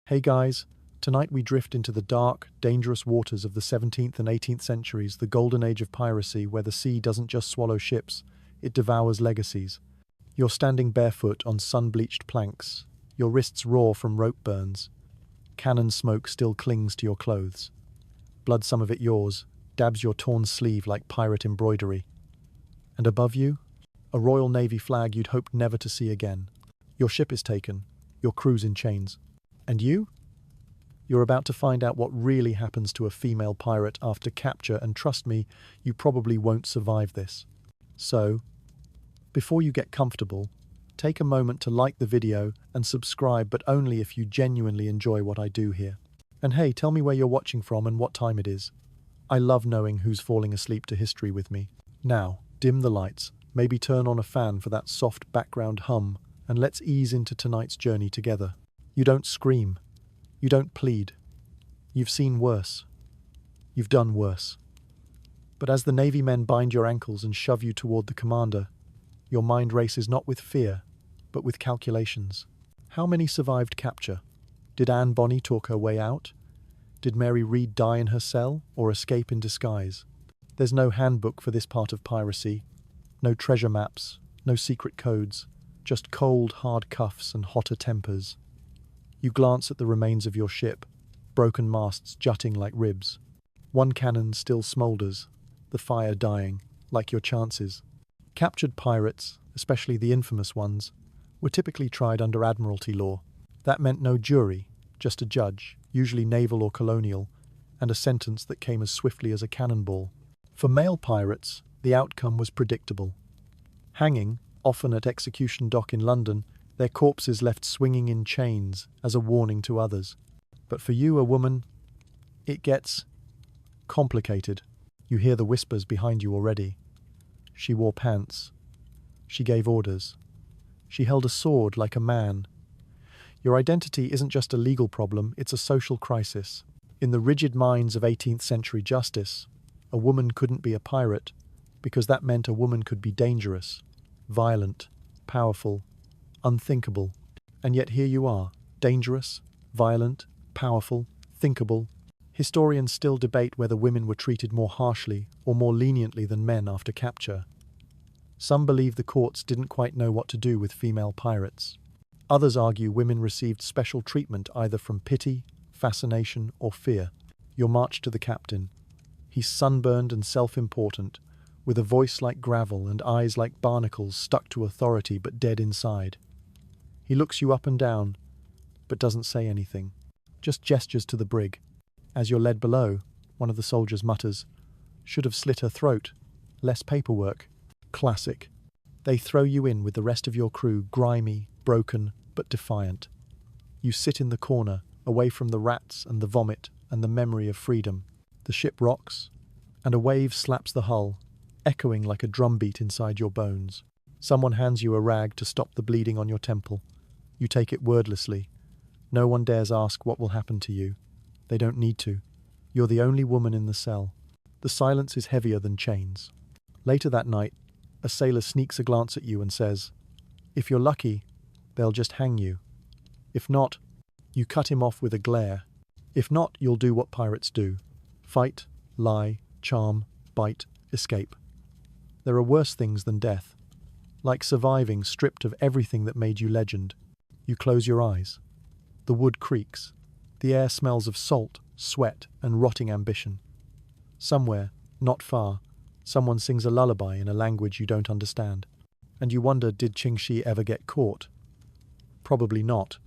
Hey guys, tonight we drift into the dark, dangerous waters of the 17th and 18th centuries, the golden age of piracy where the sea doesn't just swallow ships, it devours legacies. You're standing barefoot on sun-bleached planks, your wrists raw from rope burns. Cannon smoke still clings to your clothes. Blood, some of it yours, dabs your torn sleeve like pirate embroidery. And above you, a Royal Navy flag you'd hoped never to see again. Your ship is taken, your crew's in chains. And you? You're about to find out what really happens to a female pirate after capture, and trust me, you probably won't survive this. So, before you get comfortable, take a moment to like the video and subscribe, but only if you genuinely enjoy what I do here. And hey, tell me where you're watching from and what time it is. I love knowing who's falling asleep to history with me. Now, dim the lights, maybe turn on a fan for that soft background hum, and let's ease into tonight's journey together. You don't scream. You don't plead. You've seen worse. You've done worse. But as the Navy men bind your ankles and shove you toward the commander, your mind races not with fear, but with calculations. How many survived capture? Did Anne Bonny talk her way out? Did Mary Read die in her cell or escape in disguise? There's no handbook for this part of piracy, no treasure maps, no secret codes, just cold, hard cuffs and hotter tempers. You glance at the remains of your ship, broken masts jutting like ribs. One cannon still smoulders, the fire dying, like your chances. Captured pirates, especially the infamous ones, were typically tried under admiralty law. That meant no jury, just a judge, usually naval or colonial, and a sentence that came as swiftly as a cannonball. For male pirates, the outcome was predictable. Hanging, often at execution dock in London, their corpses left swinging in chains as a warning to others. But for you, a woman, it gets complicated. You hear the whispers behind you already. She wore pants. She gave orders. She held a sword like a man. Your identity isn't just a legal problem, it's a social crisis. In the rigid minds of 18th century justice, a woman couldn't be a pirate because that meant a woman could be dangerous, violent, powerful, unthinkable. And yet here you are, dangerous, violent, powerful, thinkable. Historians still debate whether women were treated more harshly or more leniently than men after capture. Some believe the courts didn't quite know what to do with female pirates. Others argue women received special treatment either from pity, fascination, or fear. Your march to the captain. He's sunburned and self-important, with a voice like gravel and eyes like barnacles stuck to authority but dead inside. He looks you up and down, but doesn't say anything, just gestures to the brig. As you're led below, one of the soldiers mutters, "Should have slit her throat. Less paperwork." Classic. They throw you in with the rest of your crew, grimy, broken, but defiant. You sit in the corner, away from the rats and the vomit and the memory of freedom. The ship rocks, and a wave slaps the hull, echoing like a drumbeat inside your bones. Someone hands you a rag to stop the bleeding on your temple. You take it wordlessly. No one dares ask what will happen to you. They don't need to. You're the only woman in the cell. The silence is heavier than chains. Later that night, a sailor sneaks a glance at you and says, "If you're lucky, they'll just hang you. If not," you cut him off with a glare. "If not, you'll do what pirates do. Fight, lie, charm, bite, escape. There are worse things than death. Like surviving stripped of everything that made you legend. You close your eyes. The wood creaks. The air smells of salt, sweat, and rotting ambition. Somewhere, not far, someone sings a lullaby in a language you don't understand. And you wonder, did Qingxi ever get caught? Probably not.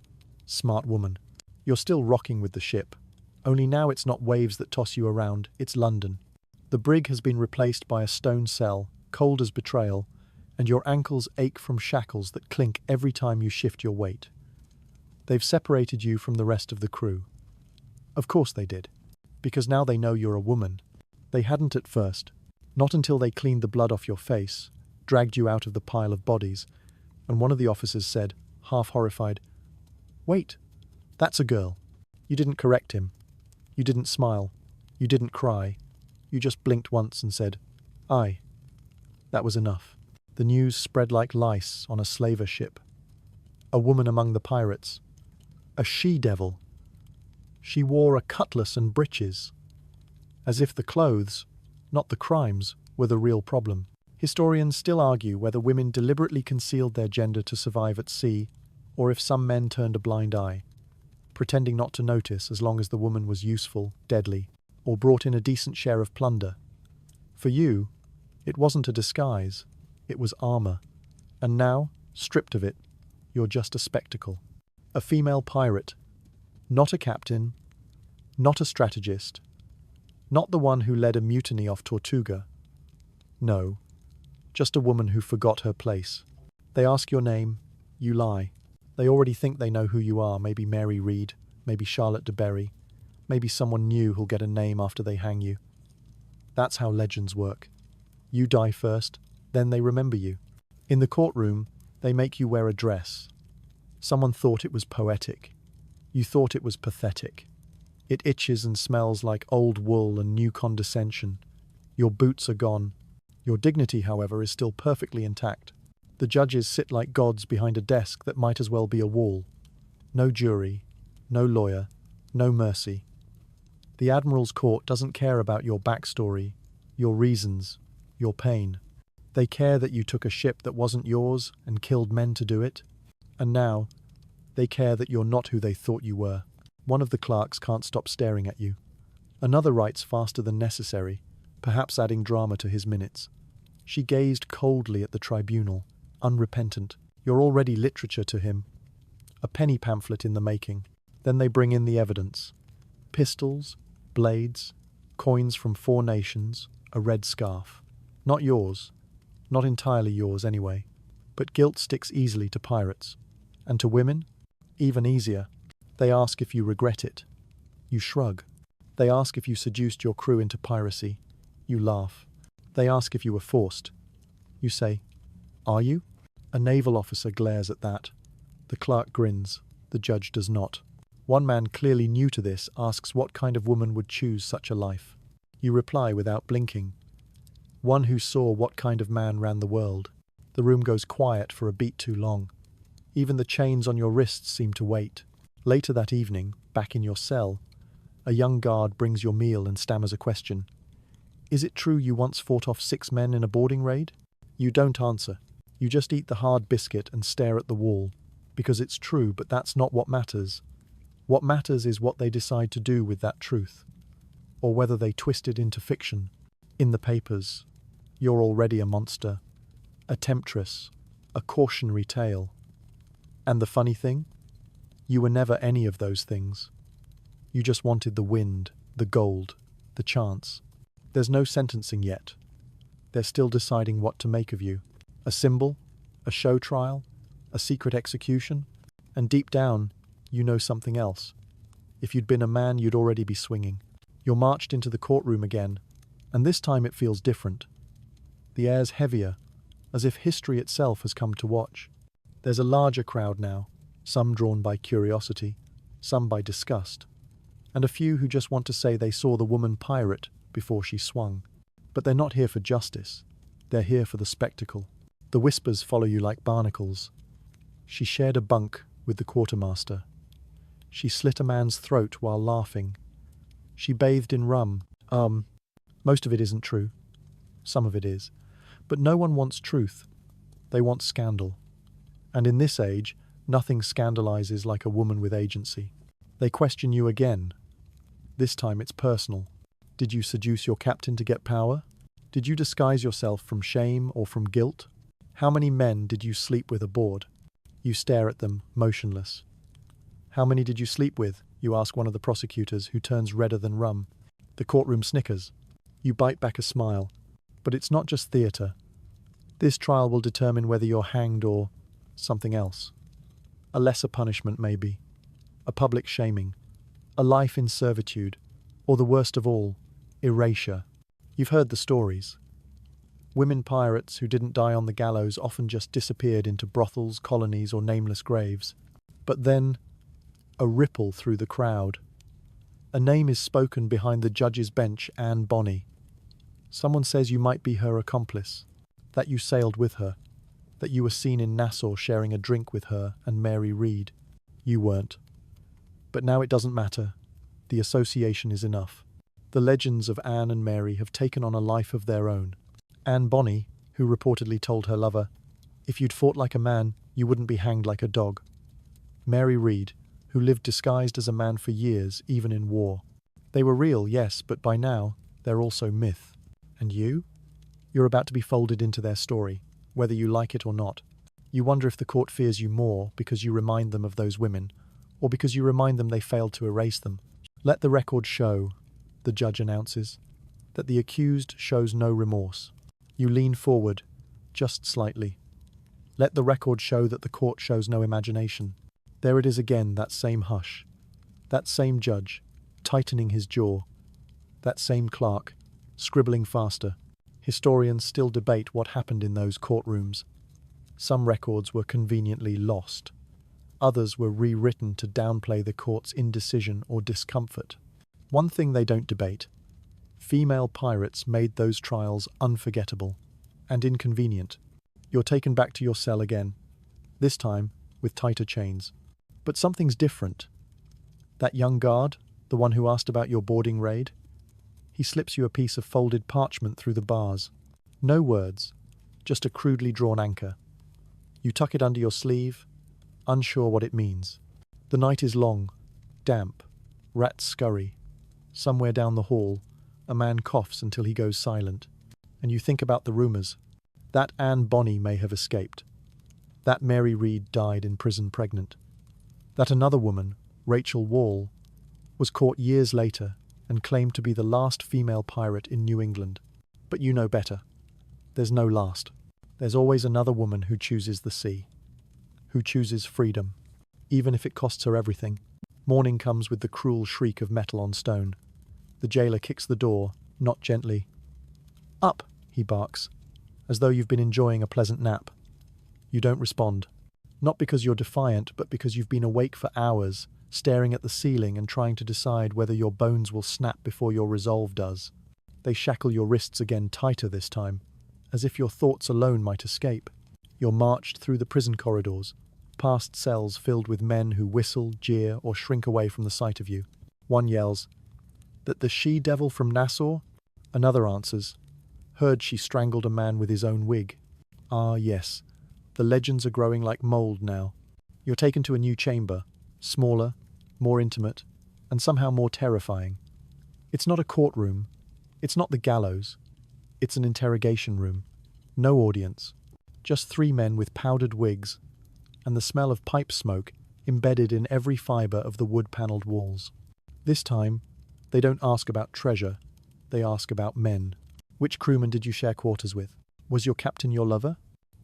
Smart woman. You're still rocking with the ship. Only now it's not waves that toss you around, it's London. The brig has been replaced by a stone cell, cold as betrayal, and your ankles ache from shackles that clink every time you shift your weight. They've separated you from the rest of the crew. Of course they did, because now they know you're a woman. They hadn't at first, not until they cleaned the blood off your face, dragged you out of the pile of bodies, and one of the officers said, half horrified, "Wait, that's a girl." You didn't correct him. You didn't smile. You didn't cry. You just blinked once and said, "Aye." That was enough. The news spread like lice on a slaver ship. A woman among the pirates. A she-devil. She wore a cutlass and breeches, as if the clothes, not the crimes, were the real problem. Historians still argue whether women deliberately concealed their gender to survive at sea, or if some men turned a blind eye, pretending not to notice as long as the woman was useful, deadly, or brought in a decent share of plunder. For you, it wasn't a disguise, it was armor. And now, stripped of it, you're just a spectacle. A female pirate, not a captain, not a strategist, not the one who led a mutiny off Tortuga. No, just a woman who forgot her place. They ask your name, you lie. They already think they know who you are, maybe Mary Read, maybe Charlotte de Berry, maybe someone new who'll get a name after they hang you. That's how legends work. You die first, then they remember you. In the courtroom, they make you wear a dress. Someone thought it was poetic. You thought it was pathetic. It itches and smells like old wool and new condescension. Your boots are gone. Your dignity, however, is still perfectly intact. The judges sit like gods behind a desk that might as well be a wall. No jury, no lawyer, no mercy. The Admiral's Court doesn't care about your backstory, your reasons, your pain. They care that you took a ship that wasn't yours and killed men to do it. And now, they care that you're not who they thought you were. One of the clerks can't stop staring at you. Another writes faster than necessary, perhaps adding drama to his minutes. She gazed coldly at the tribunal, unrepentant. You're already literature to him. A penny pamphlet in the making. Then they bring in the evidence. Pistols, blades, coins from 4 nations, a red scarf. Not yours. Not entirely yours, anyway. But guilt sticks easily to pirates. And to women? Even easier. They ask if you regret it. You shrug. They ask if you seduced your crew into piracy. You laugh. They ask if you were forced. You say, "Are you?" A naval officer glares at that. The clerk grins. The judge does not. One man clearly new to this asks what kind of woman would choose such a life. You reply without blinking. One who saw what kind of man ran the world. The room goes quiet for a beat too long. Even the chains on your wrists seem to wait. Later that evening, back in your cell, a young guard brings your meal and stammers a question. Is it true you once fought off 6 men in a boarding raid? You don't answer. You just eat the hard biscuit and stare at the wall. Because it's true, but that's not what matters. What matters is what they decide to do with that truth. Or whether they twist it into fiction. In the papers, you're already a monster. A temptress. A cautionary tale. And the funny thing? You were never any of those things. You just wanted the wind, the gold, the chance. There's no sentencing yet. They're still deciding what to make of you. A symbol? A show trial? A secret execution? And deep down, you know something else. If you'd been a man, you'd already be swinging. You're marched into the courtroom again, and this time it feels different. The air's heavier, as if history itself has come to watch. There's a larger crowd now, some drawn by curiosity, some by disgust, and a few who just want to say they saw the woman pirate before she swung. But they're not here for justice. They're here for the spectacle. The whispers follow you like barnacles. She shared a bunk with the quartermaster. She slit a man's throat while laughing. She bathed in rum. Most of it isn't true. Some of it is. But no one wants truth. They want scandal. And in this age, nothing scandalizes like a woman with agency. They question you again. This time it's personal. Did you seduce your captain to get power? Did you disguise yourself from shame or from guilt? How many men did you sleep with aboard? You stare at them, motionless. How many did you sleep with? You ask one of the prosecutors, who turns redder than rum. The courtroom snickers. You bite back a smile. But it's not just theatre. This trial will determine whether you're hanged or something else. A lesser punishment, maybe. A public shaming. A life in servitude. Or the worst of all, erasure. You've heard the stories. Women pirates who didn't die on the gallows often just disappeared into brothels, colonies, or nameless graves. But then, a ripple through the crowd. A name is spoken behind the judge's bench, Anne Bonny. Someone says you might be her accomplice, that you sailed with her, that you were seen in Nassau sharing a drink with her and Mary Read. You weren't. But now it doesn't matter. The association is enough. The legends of Anne and Mary have taken on a life of their own. Anne Bonny, who reportedly told her lover, "If you'd fought like a man, you wouldn't be hanged like a dog." Mary Read, who lived disguised as a man for years, even in war. They were real, yes, but by now, they're also myth. And you? You're about to be folded into their story, whether you like it or not. You wonder if the court fears you more because you remind them of those women, or because you remind them they failed to erase them. Let the record show, the judge announces, that the accused shows no remorse. You lean forward, just slightly. Let the record show that the court shows no imagination. There it is again, that same hush. That same judge, tightening his jaw. That same clerk, scribbling faster. Historians still debate what happened in those courtrooms. Some records were conveniently lost. Others were rewritten to downplay the court's indecision or discomfort. One thing they don't debate: female pirates made those trials unforgettable and inconvenient. You're taken back to your cell again, this time with tighter chains. But something's different. That young guard, the one who asked about your boarding raid, he slips you a piece of folded parchment through the bars. No words, just a crudely drawn anchor. You tuck it under your sleeve, unsure what it means. The night is long, damp, rats scurry. Somewhere down the hall, a man coughs until he goes silent. And you think about the rumours. That Anne Bonny may have escaped. That Mary Read died in prison pregnant. That another woman, Rachel Wall, was caught years later and claimed to be the last female pirate in New England. But you know better. There's no last. There's always another woman who chooses the sea, who chooses freedom, even if it costs her everything. Morning comes with the cruel shriek of metal on stone. The jailer kicks the door, not gently. "Up," he barks, as though you've been enjoying a pleasant nap. You don't respond. Not because you're defiant, but because you've been awake for hours, staring at the ceiling and trying to decide whether your bones will snap before your resolve does. They shackle your wrists again tighter this time, as if your thoughts alone might escape. You're marched through the prison corridors, past cells filled with men who whistle, jeer, or shrink away from the sight of you. One yells, "That the she-devil from Nassau?" Another answers, "Heard she strangled a man with his own wig." Ah, yes. The legends are growing like mold now. You're taken to a new chamber, smaller, more intimate, and somehow more terrifying. It's not a courtroom. It's not the gallows. It's an interrogation room. No audience. Just three men with powdered wigs, and the smell of pipe smoke embedded in every fibre of the wood-panelled walls. This time, they don't ask about treasure. They ask about men. Which crewman did you share quarters with? Was your captain your lover?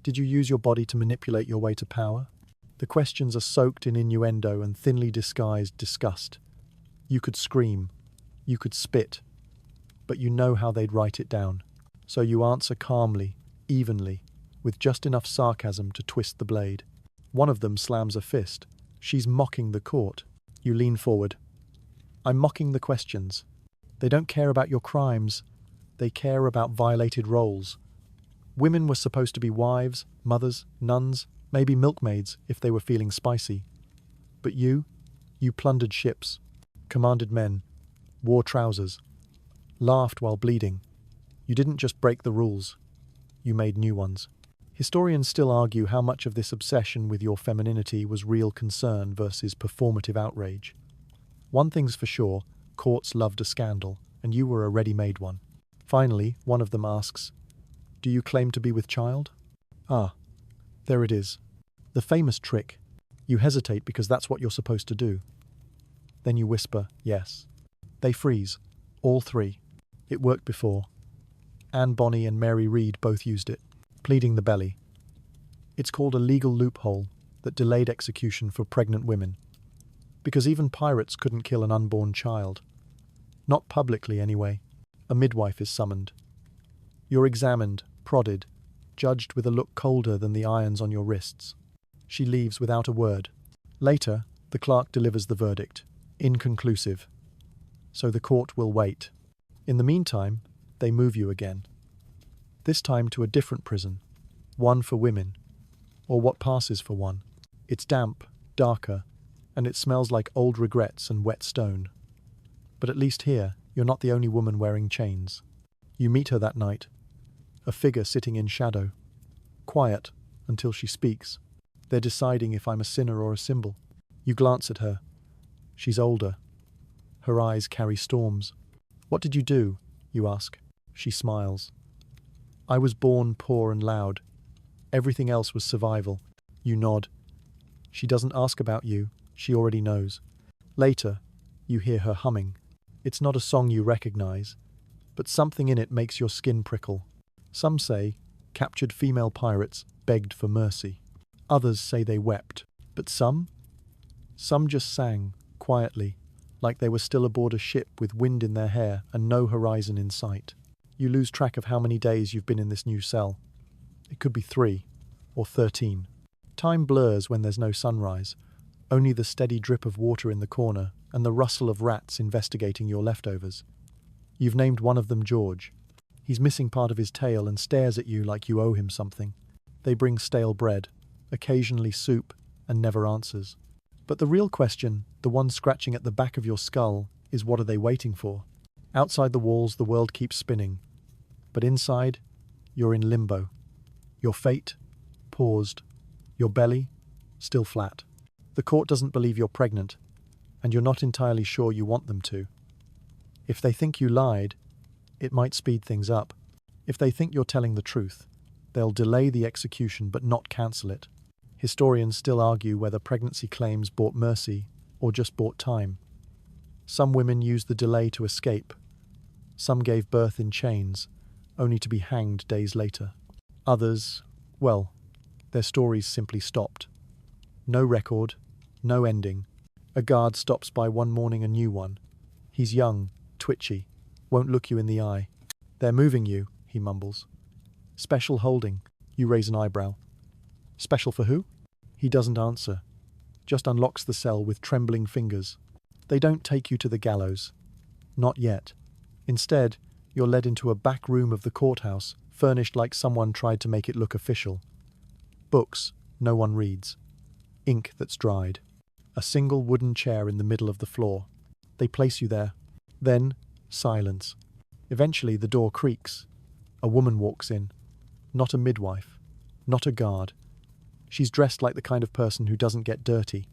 Did you use your body to manipulate your way to power? The questions are soaked in innuendo and thinly disguised disgust. You could scream. You could spit. But you know how they'd write it down. So you answer calmly, evenly, with just enough sarcasm to twist the blade. One of them slams a fist. She's mocking the court. You lean forward. "I'm mocking the questions. They don't care about your crimes. They care about violated roles. Women were supposed to be wives, mothers, nuns, maybe milkmaids if they were feeling spicy. But you plundered ships, commanded men, wore trousers, laughed while bleeding. You didn't just break the rules, you made new ones." Historians still argue how much of this obsession with your femininity was real concern versus performative outrage. One thing's for sure, courts loved a scandal, and you were a ready-made one. Finally, one of them asks, "Do you claim to be with child?" Ah, there it is. The famous trick. You hesitate because that's what you're supposed to do. Then you whisper, "Yes." They freeze. All three. It worked before. Anne Bonny and Mary Read both used it, pleading the belly. It's called a legal loophole that delayed execution for pregnant women. Because even pirates couldn't kill an unborn child. Not publicly, anyway. A midwife is summoned. You're examined, prodded, judged with a look colder than the irons on your wrists. She leaves without a word. Later, the clerk delivers the verdict. Inconclusive. So the court will wait. In the meantime, they move you again. This time to a different prison. One for women. Or what passes for one. It's damp, darker, and it smells like old regrets and wet stone. But at least here, you're not the only woman wearing chains. You meet her that night, a figure sitting in shadow, quiet until she speaks. They're deciding if I'm a sinner or a symbol. You glance at her. She's older. Her eyes carry storms. What did you do? You ask. She smiles. I was born poor and loud. Everything else was survival. You nod. She doesn't ask about you. She already knows. Later, you hear her humming. It's not a song you recognize, but something in it makes your skin prickle. Some say captured female pirates begged for mercy. Others say they wept. But some just sang, quietly, like they were still aboard a ship with wind in their hair and no horizon in sight. You lose track of how many days you've been in this new cell. It could be 3 or 13. Time blurs when there's no sunrise, only the steady drip of water in the corner and the rustle of rats investigating your leftovers. You've named one of them George. He's missing part of his tail and stares at you like you owe him something. They bring stale bread, occasionally soup, and never answers. But the real question, the one scratching at the back of your skull, is what are they waiting for? Outside the walls, the world keeps spinning. But inside, you're in limbo. Your fate, paused. Your belly, still flat. The court doesn't believe you're pregnant, and you're not entirely sure you want them to. If they think you lied, it might speed things up. If they think you're telling the truth, they'll delay the execution but not cancel it. Historians still argue whether pregnancy claims bought mercy or just bought time. Some women used the delay to escape. Some gave birth in chains, only to be hanged days later. Others, well, their stories simply stopped. No record, no ending. A guard stops by one morning, a new one. He's young, twitchy, won't look you in the eye. They're moving you, he mumbles. Special holding. You raise an eyebrow. Special for who? He doesn't answer, just unlocks the cell with trembling fingers. They don't take you to the gallows. Not yet. Instead, you're led into a back room of the courthouse, furnished like someone tried to make it look official. Books no one reads. Ink that's dried. A single wooden chair in the middle of the floor. They place you there. Then, silence. Eventually, the door creaks. A woman walks in. Not a midwife. Not a guard. She's dressed like the kind of person who doesn't get dirty.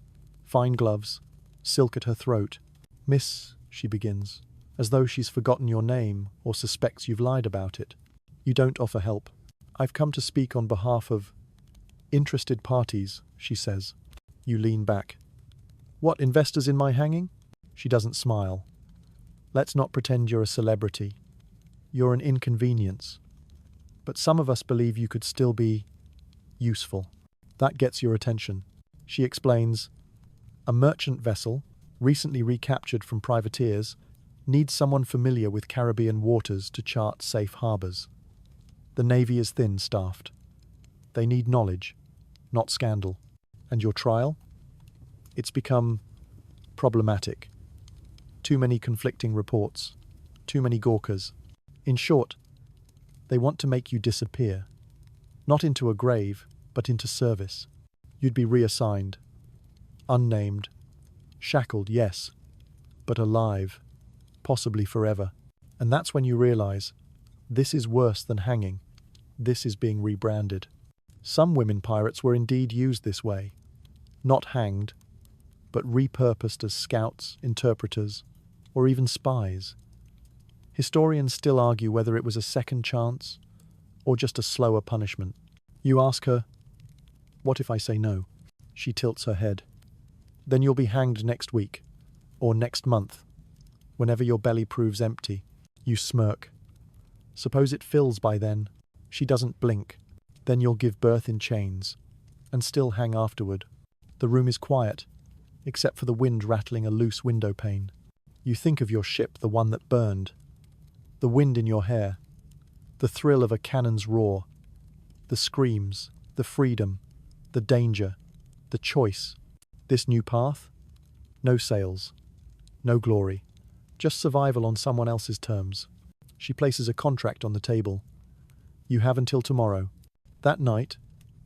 Fine gloves, silk at her throat. Miss, she begins, as though she's forgotten your name or suspects you've lied about it. You don't offer help. I've come to speak on behalf of interested parties, she says. You lean back. What, investors in my hanging? She doesn't smile. Let's not pretend you're a celebrity. You're an inconvenience. But some of us believe you could still be useful. That gets your attention. She explains, a merchant vessel, recently recaptured from privateers, needs someone familiar with Caribbean waters to chart safe harbours. The Navy is thin-staffed. They need knowledge, not scandal. And your trial? It's become problematic. Too many conflicting reports. Too many gawkers. In short, they want to make you disappear. Not into a grave, but into service. You'd be reassigned. Unnamed. Shackled, yes, but alive. Possibly forever. And that's when you realize, this is worse than hanging. This is being rebranded. Some women pirates were indeed used this way. Not hanged, but repurposed as scouts, interpreters, or even spies. Historians still argue whether it was a second chance or just a slower punishment. You ask her, what if I say no? She tilts her head. Then you'll be hanged next week, or next month, whenever your belly proves empty. You smirk. Suppose it fills by then. She doesn't blink. Then you'll give birth in chains, and still hang afterward. The room is quiet, except for the wind rattling a loose window pane. You think of your ship, the one that burned. The wind in your hair. The thrill of a cannon's roar. The screams, the freedom, the danger, the choice. This new path? No sails. No glory. Just survival on someone else's terms. She places a contract on the table. You have until tomorrow. That night,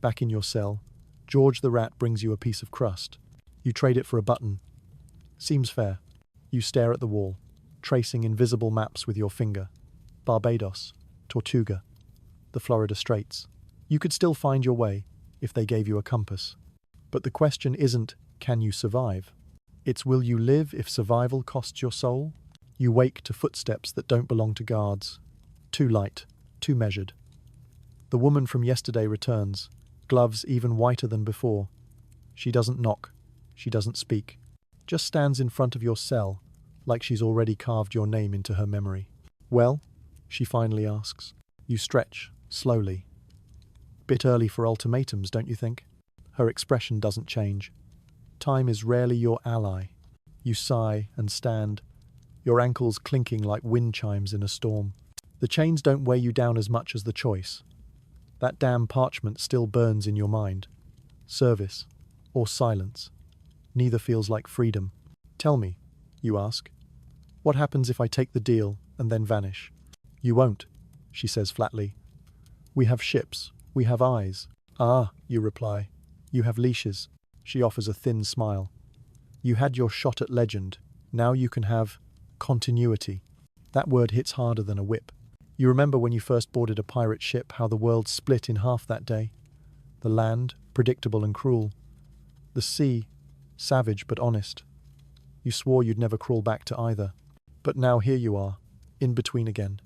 back in your cell, George the rat brings you a piece of crust. You trade it for a button. Seems fair. You stare at the wall. tracing invisible maps with your finger. Barbados, Tortuga, the Florida Straits. You could still find your way if they gave you a compass. But the question isn't, can you survive? It's, will you live if survival costs your soul? You wake to footsteps that don't belong to guards. Too light, too measured. The woman from yesterday returns, gloves even whiter than before. She doesn't knock, she doesn't speak. Just stands in front of your cell, like she's already carved your name into her memory. Well? She finally asks. You stretch, slowly. Bit early for ultimatums, don't you think? Her expression doesn't change. Time is rarely your ally. You sigh and stand, your ankles clinking like wind chimes in a storm. The chains don't weigh you down as much as the choice. That damn parchment still burns in your mind. Service or silence. Neither feels like freedom. Tell me, you ask. What happens if I take the deal and then vanish? You won't, she says flatly. We have ships. We have eyes. Ah, you reply. You have leashes. She offers a thin smile. You had your shot at legend. Now you can have continuity. That word hits harder than a whip. You remember when you first boarded a pirate ship, how the world split in half that day? The land, predictable and cruel. The sea, savage but honest. You swore you'd never crawl back to either. But now here you are, in between again.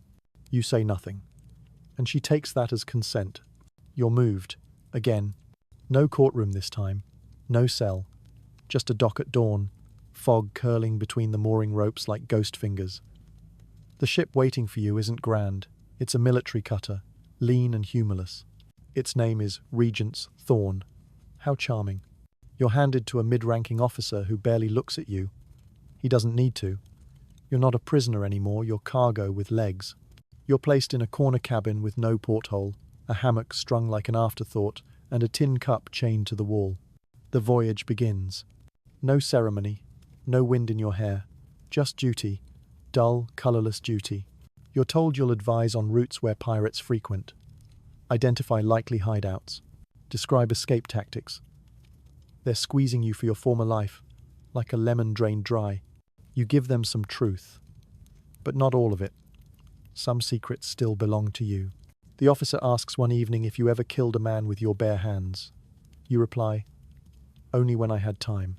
You say nothing. And she takes that as consent. You're moved. Again. No courtroom this time. No cell. Just a dock at dawn, fog curling between the mooring ropes like ghost fingers. The ship waiting for you isn't grand. It's a military cutter, lean and humorless. Its name is Regent's Thorn. How charming. You're handed to a mid-ranking officer who barely looks at you. He doesn't need to. You're not a prisoner anymore, you're cargo with legs. You're placed in a corner cabin with no porthole, a hammock strung like an afterthought, and a tin cup chained to the wall. The voyage begins. No ceremony, no wind in your hair, just duty, dull, colourless duty. You're told you'll advise on routes where pirates frequent. Identify likely hideouts. Describe escape tactics. They're squeezing you for your former life, like a lemon drained dry. You give them some truth. But not all of it. Some secrets still belong to you. The officer asks one evening if you ever killed a man with your bare hands. You reply, only when I had time.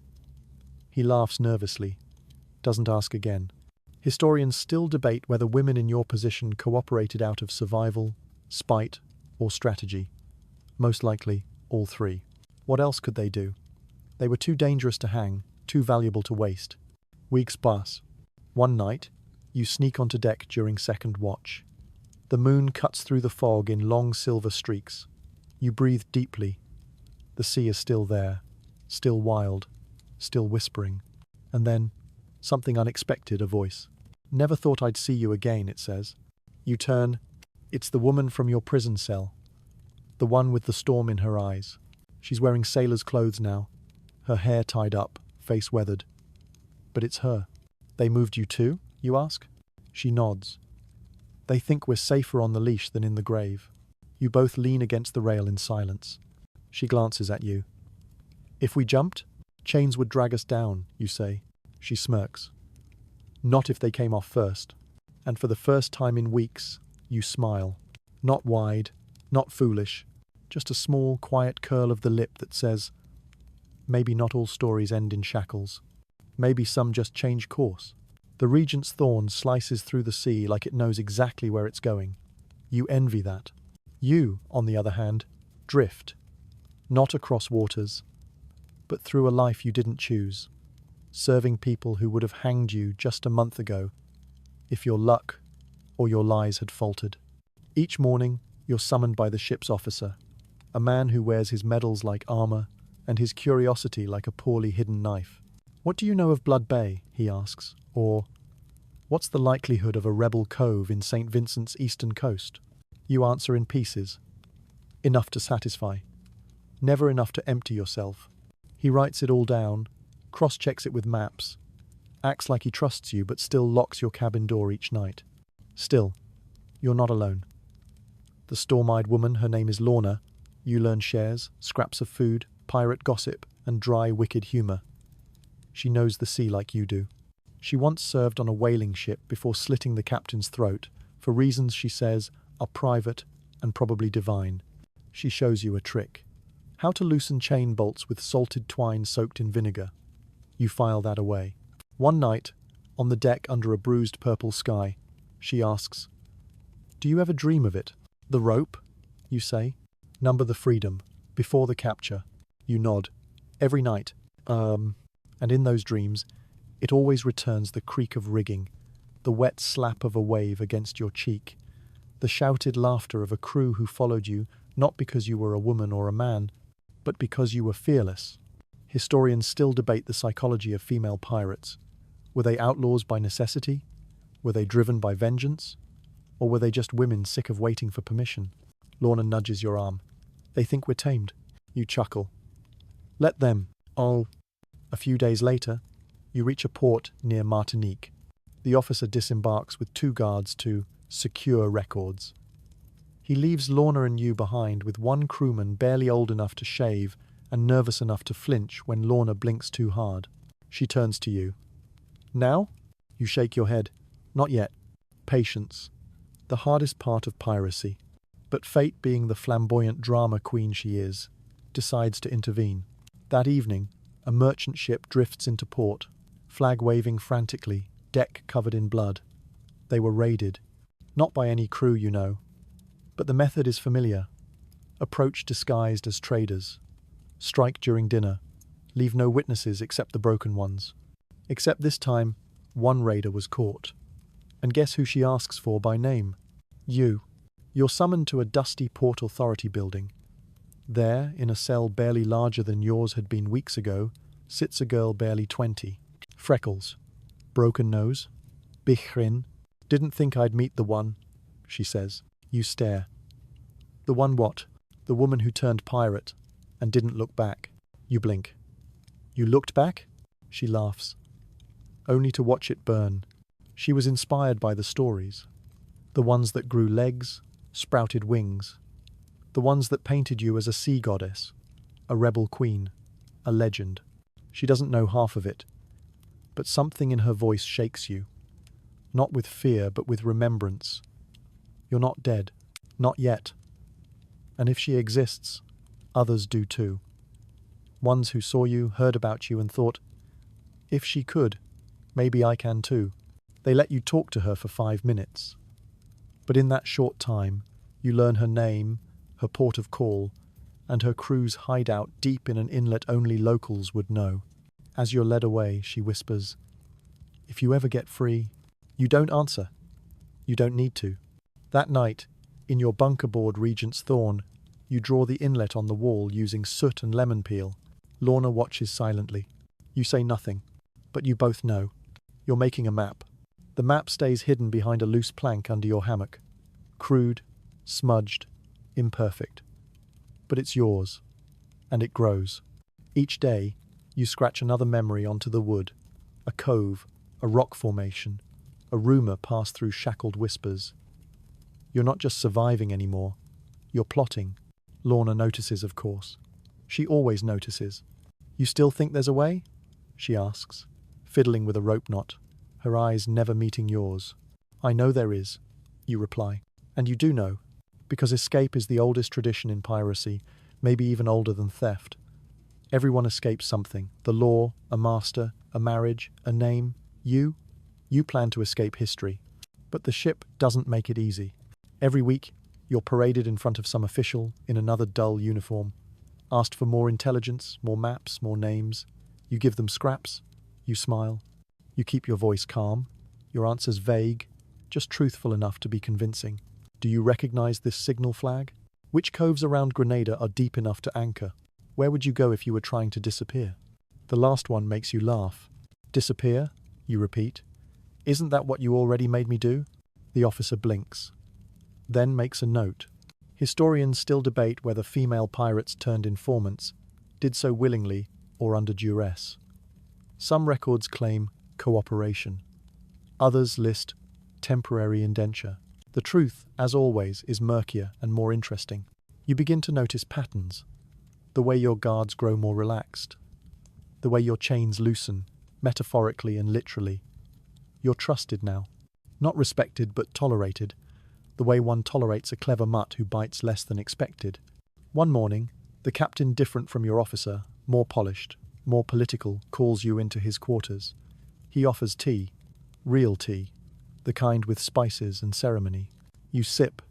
He laughs nervously, doesn't ask again. Historians still debate whether women in your position cooperated out of survival, spite, or strategy. Most likely, all three. What else could they do? They were too dangerous to hang, too valuable to waste. Weeks pass. One night, you sneak onto deck during second watch. The moon cuts through the fog in long silver streaks. You breathe deeply. The sea is still there, still wild, still whispering. And then, something unexpected, a voice. Never thought I'd see you again, it says. You turn. It's the woman from your prison cell. The one with the storm in her eyes. She's wearing sailor's clothes now, her hair tied up, face weathered. But it's her. They moved you too, you ask? She nods. They think we're safer on the leash than in the grave. You both lean against the rail in silence. She glances at you. If we jumped, chains would drag us down, you say. She smirks. Not if they came off first. And for the first time in weeks, you smile. Not wide, not foolish, just a small, quiet curl of the lip that says, maybe not all stories end in shackles. Maybe some just change course. The Regent's Thorn slices through the sea like it knows exactly where it's going. You envy that. You, on the other hand, drift. Not across waters, but through a life you didn't choose, serving people who would have hanged you just a month ago, if your luck or your lies had faltered. Each morning, you're summoned by the ship's officer, a man who wears his medals like armor and his curiosity like a poorly hidden knife. What do you know of Blood Bay, he asks, or what's the likelihood of a rebel cove in St. Vincent's eastern coast? You answer in pieces. Enough to satisfy. Never enough to empty yourself. He writes it all down, cross-checks it with maps, acts like he trusts you but still locks your cabin door each night. Still, you're not alone. The storm-eyed woman, her name is Lorna. You learn shares, scraps of food, pirate gossip, and dry, wicked humour. She knows the sea like you do. She once served on a whaling ship before slitting the captain's throat, for reasons she says are private and probably divine. She shows you a trick. How to loosen chain bolts with salted twine soaked in vinegar. You file that away. One night, on the deck under a bruised purple sky, she asks, "Do you ever dream of it? The rope?" You say. "Number the freedom. Before the capture." You nod. "Every night. And in those dreams, it always returns the creak of rigging, the wet slap of a wave against your cheek, the shouted laughter of a crew who followed you not because you were a woman or a man, but because you were fearless." Historians still debate the psychology of female pirates. Were they outlaws by necessity? Were they driven by vengeance? Or were they just women sick of waiting for permission? Lorna nudges your arm. "They think we're tamed." You chuckle. "Let them. A few days later, you reach a port near Martinique. The officer disembarks with 2 guards to secure records. He leaves Lorna and you behind with one crewman barely old enough to shave and nervous enough to flinch when Lorna blinks too hard. She turns to you. "Now?" You shake your head. "Not yet. Patience. The hardest part of piracy." But fate, being the flamboyant drama queen she is, decides to intervene. That evening, a merchant ship drifts into port, flag waving frantically, deck covered in blood. They were raided. Not by any crew, you know. But the method is familiar. Approach disguised as traders. Strike during dinner. Leave no witnesses except the broken ones. Except this time, one raider was caught. And guess who she asks for by name? You. You're summoned to a dusty Port Authority building. There, in a cell barely larger than yours had been weeks ago, sits a girl barely 20. Freckles. Broken nose. Big grin. "Didn't think I'd meet the one," she says. You stare. "The one what?" "The woman who turned pirate and didn't look back." You blink. "You looked back?" She laughs. "Only to watch it burn." She was inspired by the stories. The ones that grew legs, sprouted wings. The ones that painted you as a sea goddess, a rebel queen, a legend. She doesn't know half of it, but something in her voice shakes you. Not with fear, but with remembrance. You're not dead. Not yet. And if she exists, others do too. Ones who saw you, heard about you, and thought, "If she could, maybe I can too." They let you talk to her for 5 minutes. But in that short time, you learn her name, her port of call, and her crew's hideout deep in an inlet only locals would know. As you're led away, she whispers, "If you ever get free," you don't answer. You don't need to. That night, in your bunker aboard Regent's Thorn, you draw the inlet on the wall using soot and lemon peel. Lorna watches silently. You say nothing, but you both know. You're making a map. The map stays hidden behind a loose plank under your hammock. Crude, smudged, imperfect. But it's yours, and it grows. Each day, you scratch another memory onto the wood. A cove, a rock formation, a rumor passed through shackled whispers. You're not just surviving anymore. You're plotting. Lorna notices, of course. She always notices. "You still think there's a way?" she asks, fiddling with a rope knot, her eyes never meeting yours. "I know there is," you reply. And you do know, because escape is the oldest tradition in piracy, maybe even older than theft. Everyone escapes something. The law, a master, a marriage, a name. You plan to escape history. But the ship doesn't make it easy. Every week, you're paraded in front of some official in another dull uniform. Asked for more intelligence, more maps, more names. You give them scraps. You smile. You keep your voice calm. Your answers vague, just truthful enough to be convincing. Do you recognize this signal flag? Which coves around Grenada are deep enough to anchor? Where would you go if you were trying to disappear? The last one makes you laugh. "Disappear?" you repeat. "Isn't that what you already made me do?" The officer blinks, then makes a note. Historians still debate whether female pirates turned informants did so willingly or under duress. Some records claim cooperation. Others list temporary indenture. The truth, as always, is murkier and more interesting. You begin to notice patterns. The way your guards grow more relaxed. The way your chains loosen, metaphorically and literally. You're trusted now. Not respected, but tolerated, the way one tolerates a clever mutt who bites less than expected. One morning, the captain, different from your officer, more polished, more political, calls you into his quarters. He offers tea, real tea, the kind with spices and ceremony. You sip,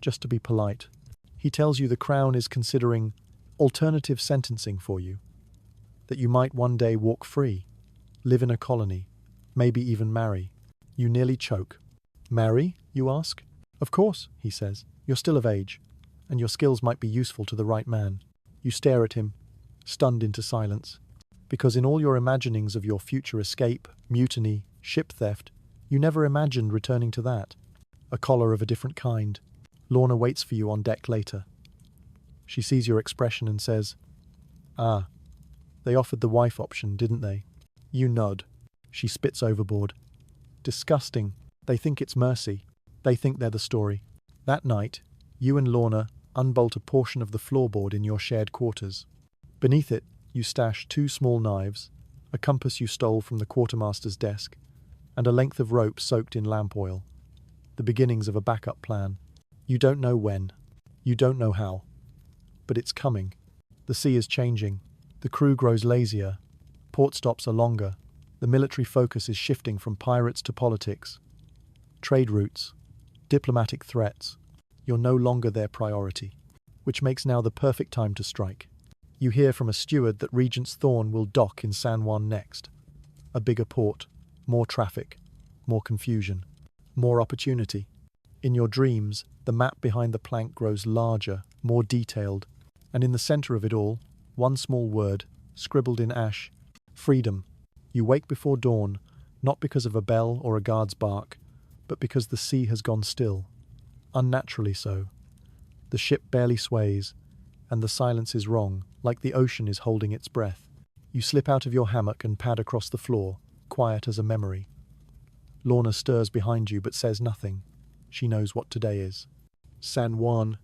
just to be polite. He tells you the Crown is considering alternative sentencing for you, that you might one day walk free, live in a colony, maybe even marry. You nearly choke. Marry, you ask? Of course, he says. You're still of age, and your skills might be useful to the right man. You stare at him, stunned into silence, because in all your imaginings of your future escape, mutiny, ship theft, you never imagined returning to that. A collar of a different kind. Lorna waits for you on deck later. She sees your expression and says, "Ah, they offered the wife option, didn't they?" You nod. She spits overboard. Disgusting. They think it's mercy. They think they're the story. That night, you and Lorna unbolt a portion of the floorboard in your shared quarters. Beneath it, you stash 2 small knives, a compass you stole from the quartermaster's desk, and a length of rope soaked in lamp oil. The beginnings of a backup plan. You don't know when. You don't know how. But it's coming. The sea is changing. The crew grows lazier. Port stops are longer. The military focus is shifting from pirates to politics. Trade routes. Diplomatic threats. You're no longer their priority, which makes now the perfect time to strike. You hear from a steward that Regent's Thorn will dock in San Juan next. A bigger port, more traffic, more confusion, more opportunity. In your dreams, the map behind the plank grows larger, more detailed, and in the center of it all, one small word, scribbled in ash: freedom. You wake before dawn, not because of a bell or a guard's bark, but because the sea has gone still. Unnaturally so. The ship barely sways, and the silence is wrong, like the ocean is holding its breath. You slip out of your hammock and pad across the floor, quiet as a memory. Lorna stirs behind you but says nothing. She knows what today is. San Juan.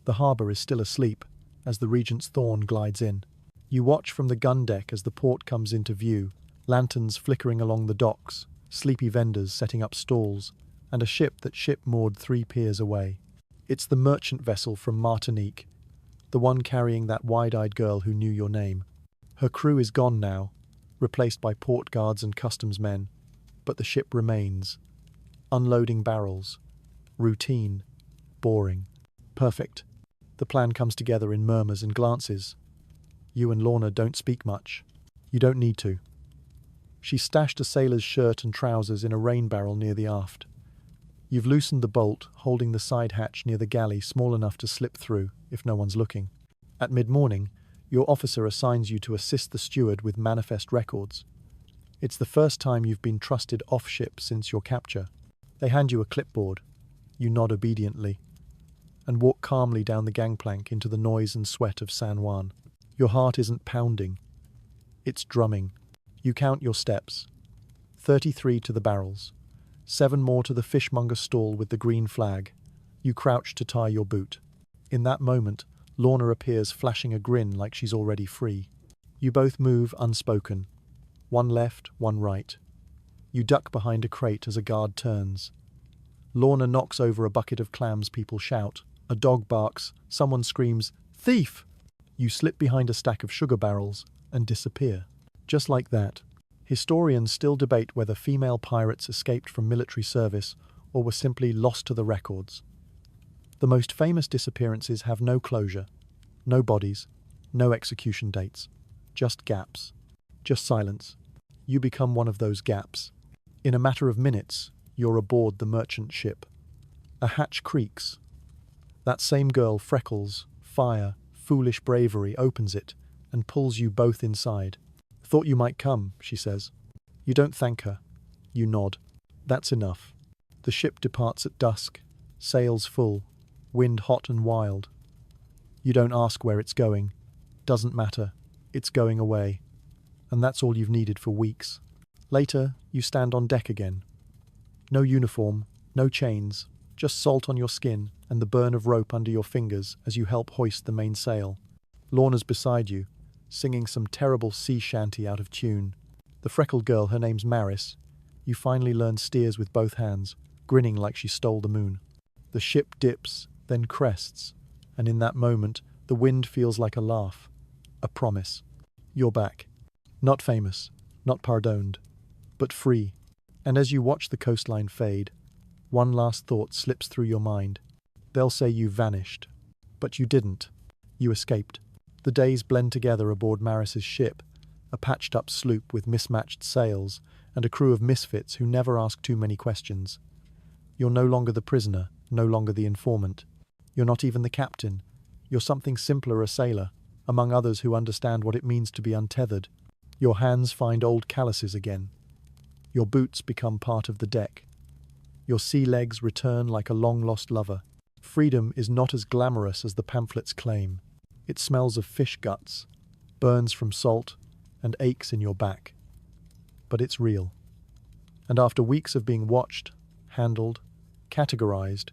The harbour is still asleep as the Regent's Thorn glides in. You watch from the gun deck as the port comes into view, lanterns flickering along the docks, sleepy vendors setting up stalls, and a ship that moored 3 piers away. It's the merchant vessel from Martinique, the one carrying that wide-eyed girl who knew your name. Her crew is gone now, replaced by port guards and customs men, but the ship remains. Unloading barrels. Routine. Boring. Perfect. The plan comes together in murmurs and glances. You and Lorna don't speak much. You don't need to. She stashed a sailor's shirt and trousers in a rain barrel near the aft. You've loosened the bolt, holding the side hatch near the galley small enough to slip through, if no one's looking. At mid-morning, your officer assigns you to assist the steward with manifest records. It's the first time you've been trusted off-ship since your capture. They hand you a clipboard. You nod obediently, and walk calmly down the gangplank into the noise and sweat of San Juan. Your heart isn't pounding. It's drumming. You count your steps. 33 to the barrels. 7 more to the fishmonger stall with the green flag. You crouch to tie your boot. In that moment, Lorna appears, flashing a grin like she's already free. You both move unspoken. One left, one right. You duck behind a crate as a guard turns. Lorna knocks over a bucket of clams. People shout. A dog barks. Someone screams, "Thief!" You slip behind a stack of sugar barrels and disappear. Just like that. Historians still debate whether female pirates escaped from military service or were simply lost to the records. The most famous disappearances have no closure, no bodies, no execution dates, just gaps, just silence. You become one of those gaps. In a matter of minutes, you're aboard the merchant ship. A hatch creaks. That same girl, Freckles, fire, foolish bravery, opens it and pulls you both inside. "Thought you might come," she says. You don't thank her. You nod. That's enough. The ship departs at dusk, sails full, wind hot and wild. You don't ask where it's going. Doesn't matter. It's going away. And that's all you've needed for weeks. Later, you stand on deck again. No uniform, no chains, just salt on your skin and the burn of rope under your fingers as you help hoist the mainsail. Lorna's beside you, singing some terrible sea shanty out of tune. The freckled girl, her name's Maris. You finally learn steers with both hands, grinning like she stole the moon. The ship dips, then crests, and in that moment, the wind feels like a laugh, a promise. You're back. Not famous, not pardoned, but free. And as you watch the coastline fade, one last thought slips through your mind. They'll say you vanished, but you didn't. You escaped. The days blend together aboard Maris's ship, a patched-up sloop with mismatched sails and a crew of misfits who never ask too many questions. You're no longer the prisoner, no longer the informant. You're not even the captain. You're something simpler, a sailor, among others who understand what it means to be untethered. Your hands find old calluses again. Your boots become part of the deck. Your sea legs return like a long-lost lover. Freedom is not as glamorous as the pamphlets claim. It smells of fish guts, burns from salt, and aches in your back. But it's real. And after weeks of being watched, handled, categorized,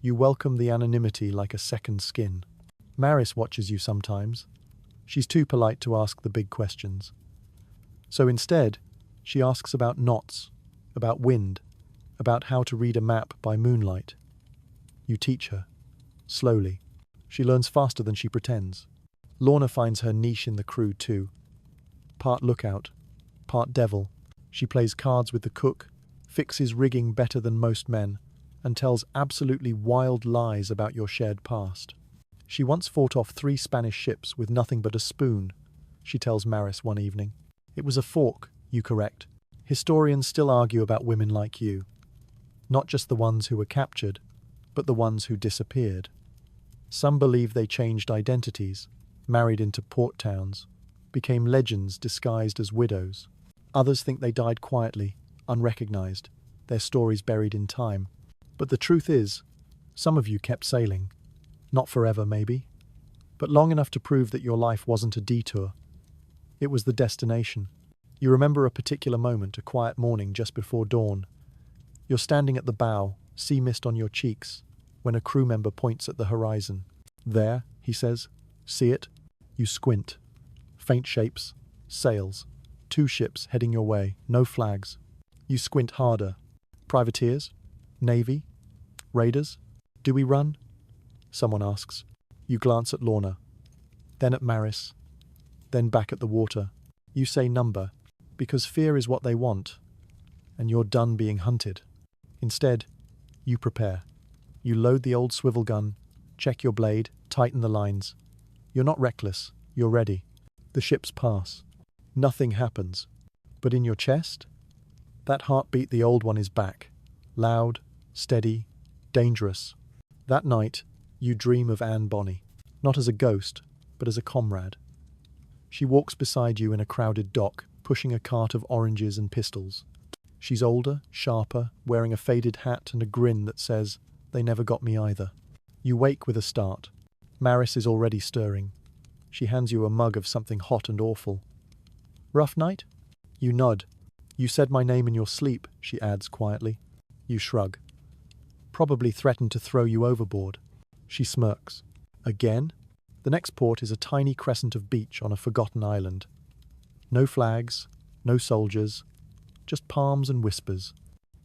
you welcome the anonymity like a second skin. Maris watches you sometimes. She's too polite to ask the big questions. So instead, she asks about knots, about wind, about how to read a map by moonlight. You teach her, slowly. She learns faster than she pretends. Lorna finds her niche in the crew too. Part lookout, part devil. She plays cards with the cook, fixes rigging better than most men, and tells absolutely wild lies about your shared past. She once fought off 3 Spanish ships with nothing but a spoon, she tells Maris one evening. It was a fork, you correct. Historians still argue about women like you. Not just the ones who were captured, but the ones who disappeared. Some believe they changed identities, married into port towns, became legends disguised as widows. Others think they died quietly, unrecognized, their stories buried in time. But the truth is, some of you kept sailing. Not forever, maybe, but long enough to prove that your life wasn't a detour. It was the destination. You remember a particular moment, a quiet morning just before dawn. You're standing at the bow, sea mist on your cheeks, when a crew member points at the horizon. There, he says, see it? You squint. Faint shapes, sails, 2 ships heading your way, no flags. You squint harder. Privateers? Navy? Raiders? Do we run? Someone asks. You glance at Lorna, then at Maris, then back at the water. You say number, because fear is what they want, and you're done being hunted. Instead, you prepare. You load the old swivel gun, check your blade, tighten the lines. You're not reckless, you're ready. The ships pass. Nothing happens. But in your chest, that heartbeat, the old one, is back. Loud, steady, dangerous. That night, you dream of Anne Bonny, not as a ghost, but as a comrade. She walks beside you in a crowded dock, pushing a cart of oranges and pistols. She's older, sharper, wearing a faded hat and a grin that says, "They never got me either." You wake with a start. Maris is already stirring. She hands you a mug of something hot and awful. Rough night? You nod. You said my name in your sleep, she adds quietly. You shrug. Probably threatened to throw you overboard. She smirks. Again? The next port is a tiny crescent of beach on a forgotten island. No flags, no soldiers, just palms and whispers.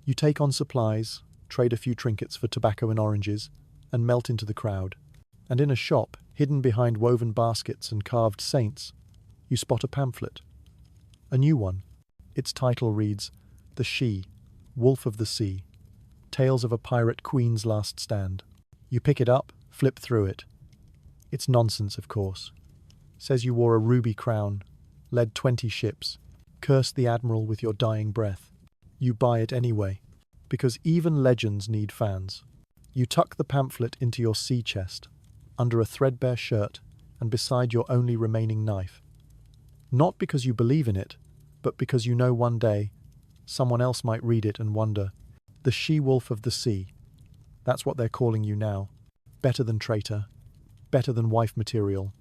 You take on supplies, trade a few trinkets for tobacco and oranges, and melt into the crowd. And in a shop, hidden behind woven baskets and carved saints, you spot a pamphlet. A new one. Its title reads, "The She, Wolf of the Sea, Tales of a Pirate Queen's Last Stand." You pick it up, flip through it. It's nonsense, of course. Says you wore a ruby crown, led 20 ships, cursed the admiral with your dying breath. You buy it anyway, because even legends need fans. You tuck the pamphlet into your sea chest, under a threadbare shirt and beside your only remaining knife. Not because you believe in it, but because you know one day someone else might read it and wonder. The she-wolf of the sea. That's what they're calling you now. Better than traitor. Better than wife material.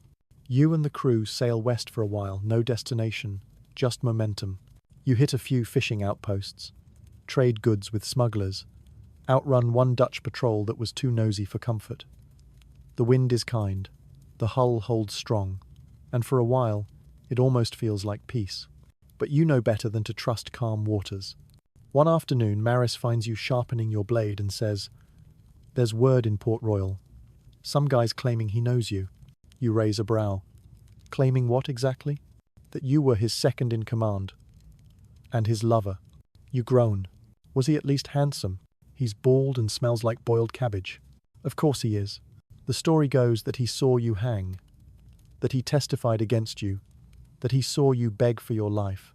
You and the crew sail west for a while, no destination, just momentum. You hit a few fishing outposts, trade goods with smugglers, outrun one Dutch patrol that was too nosy for comfort. The wind is kind, the hull holds strong, and for a while, it almost feels like peace. But you know better than to trust calm waters. One afternoon, Maris finds you sharpening your blade and says, "There's word in Port Royal. Some guy's claiming he knows you." You raise a brow. Claiming what exactly? That you were his second in command. And his lover. You groan. Was he at least handsome? He's bald and smells like boiled cabbage. Of course he is. The story goes that he saw you hang. That he testified against you. That he saw you beg for your life.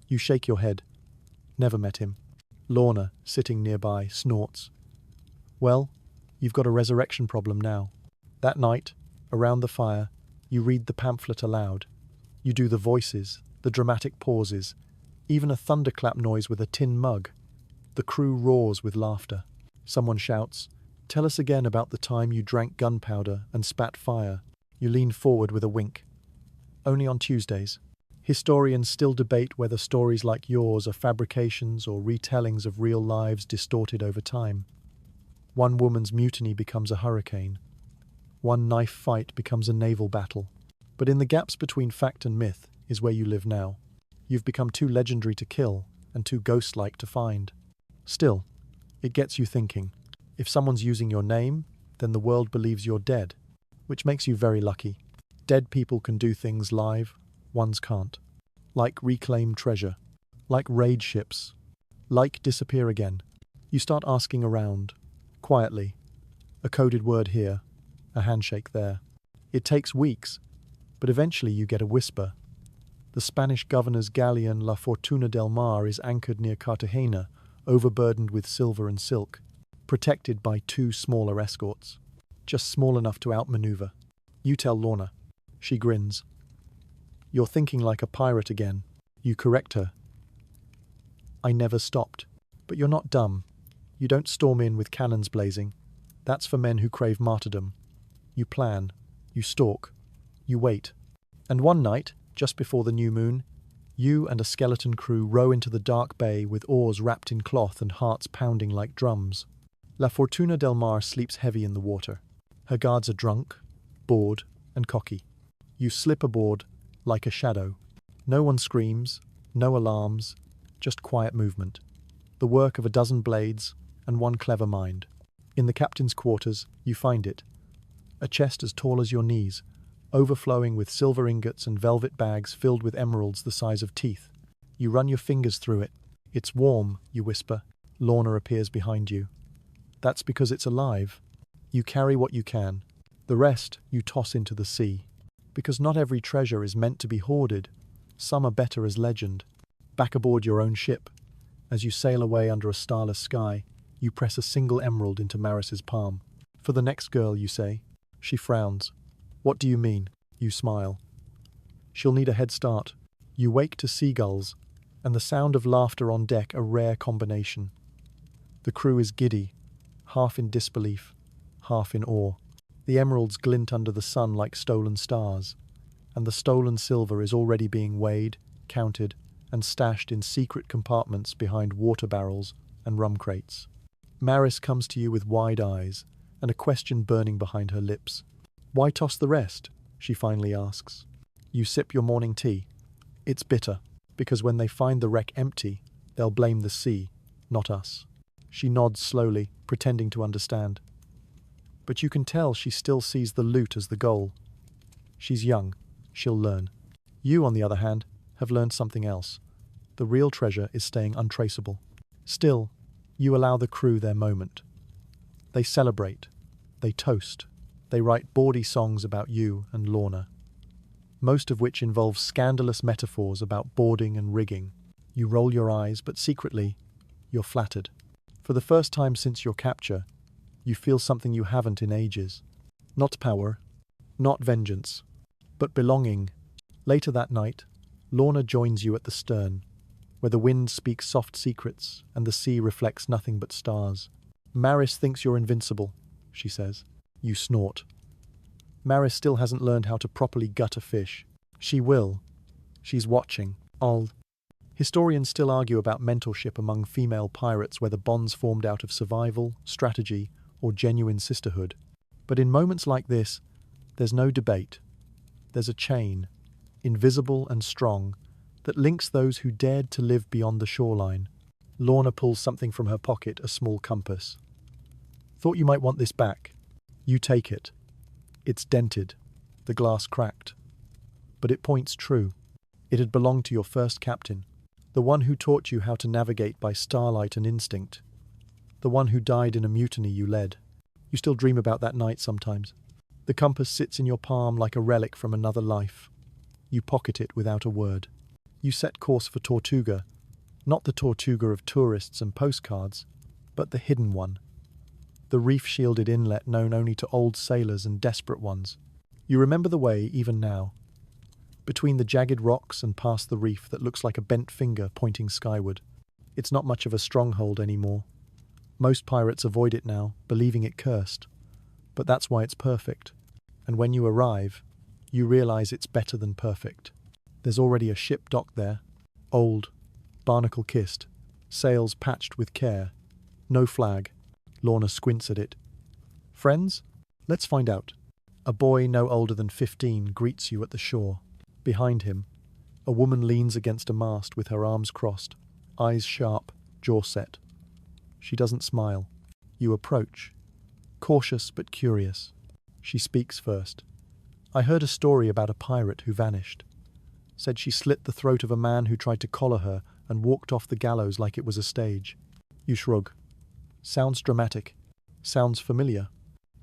You shake your head. Never met him. Lorna, sitting nearby, snorts. Well, you've got a resurrection problem now. That night, around the fire, you read the pamphlet aloud. You do the voices, the dramatic pauses, even a thunderclap noise with a tin mug. The crew roars with laughter. Someone shouts, "Tell us again about the time you drank gunpowder and spat fire." You lean forward with a wink. Only on Tuesdays. Historians still debate whether stories like yours are fabrications or retellings of real lives distorted over time. One woman's mutiny becomes a hurricane. One knife fight becomes a naval battle. But in the gaps between fact and myth is where you live now. You've become too legendary to kill and too ghost-like to find. Still, it gets you thinking. If someone's using your name, then the world believes you're dead, which makes you very lucky. Dead people can do things live, ones can't. Like reclaim treasure, like raid ships, like disappear again. You start asking around, quietly. A coded word here, a handshake there. It takes weeks, but eventually you get a whisper. The Spanish governor's galleon La Fortuna del Mar is anchored near Cartagena, overburdened with silver and silk, protected by 2 smaller escorts, just small enough to outmaneuver. You tell Lorna. She grins. You're thinking like a pirate again. You correct her. I never stopped. But you're not dumb. You don't storm in with cannons blazing. That's for men who crave martyrdom. You plan. You stalk. You wait. And one night, just before the new moon, you and a skeleton crew row into the dark bay with oars wrapped in cloth and hearts pounding like drums. La Fortuna del Mar sleeps heavy in the water. Her guards are drunk, bored, and cocky. You slip aboard like a shadow. No one screams, no alarms, just quiet movement. The work of a dozen blades and one clever mind. In the captain's quarters, you find it. A chest as tall as your knees, overflowing with silver ingots and velvet bags filled with emeralds the size of teeth. You run your fingers through it. It's warm, you whisper. Lorna appears behind you. That's because it's alive. You carry what you can. The rest you toss into the sea. Because not every treasure is meant to be hoarded. Some are better as legend. Back aboard your own ship, as you sail away under a starless sky, you press a single emerald into Maris's palm. For the next girl, you say. She frowns. What do you mean? You smile. She'll need a head start. You wake to seagulls, and the sound of laughter on deck a rare combination. The crew is giddy, half in disbelief, half in awe. The emeralds glint under the sun like stolen stars, and the stolen silver is already being weighed, counted, and stashed in secret compartments behind water barrels and rum crates. Maris comes to you with wide eyes and a question burning behind her lips. Why toss the rest? She finally asks. You sip your morning tea. It's bitter, because when they find the wreck empty, they'll blame the sea, not us. She nods slowly, pretending to understand. But you can tell she still sees the loot as the goal. She's young. She'll learn. You, on the other hand, have learned something else. The real treasure is staying untraceable. Still, you allow the crew their moment. They celebrate. They toast. They write bawdy songs about you and Lorna, most of which involve scandalous metaphors about boarding and rigging. You roll your eyes, but secretly, you're flattered. For the first time since your capture, you feel something you haven't in ages. Not power, not vengeance, but belonging. Later that night, Lorna joins you at the stern, where the wind speaks soft secrets and the sea reflects nothing but stars. Maris thinks you're invincible, she says. You snort. Maris still hasn't learned how to properly gut a fish. She will. She's watching. Historians still argue about mentorship among female pirates, whether bonds formed out of survival, strategy, or genuine sisterhood. But in moments like this, there's no debate. There's a chain, invisible and strong, that links those who dared to live beyond the shoreline. Lorna pulls something from her pocket, a small compass. Thought you might want this back. You take it. It's dented, the glass cracked. But it points true. It had belonged to your first captain, the one who taught you how to navigate by starlight and instinct, the one who died in a mutiny you led. You still dream about that night sometimes. The compass sits in your palm like a relic from another life. You pocket it without a word. You set course for Tortuga, not the Tortuga of tourists and postcards, but the hidden one, the reef-shielded inlet known only to old sailors and desperate ones. You remember the way even now, between the jagged rocks and past the reef that looks like a bent finger pointing skyward. It's not much of a stronghold anymore. Most pirates avoid it now, believing it cursed. But that's why it's perfect. And when you arrive, you realize it's better than perfect. There's already a ship docked there, old, barnacle-kissed, sails patched with care. No flag. Lorna squints at it. Friends? Let's find out. A boy no older than 15 greets you at the shore. Behind him, a woman leans against a mast with her arms crossed, eyes sharp, jaw set. She doesn't smile. You approach, cautious but curious. She speaks first. I heard a story about a pirate who vanished. Said she slit the throat of a man who tried to collar her and walked off the gallows like it was a stage. You shrug. Sounds dramatic. Sounds familiar.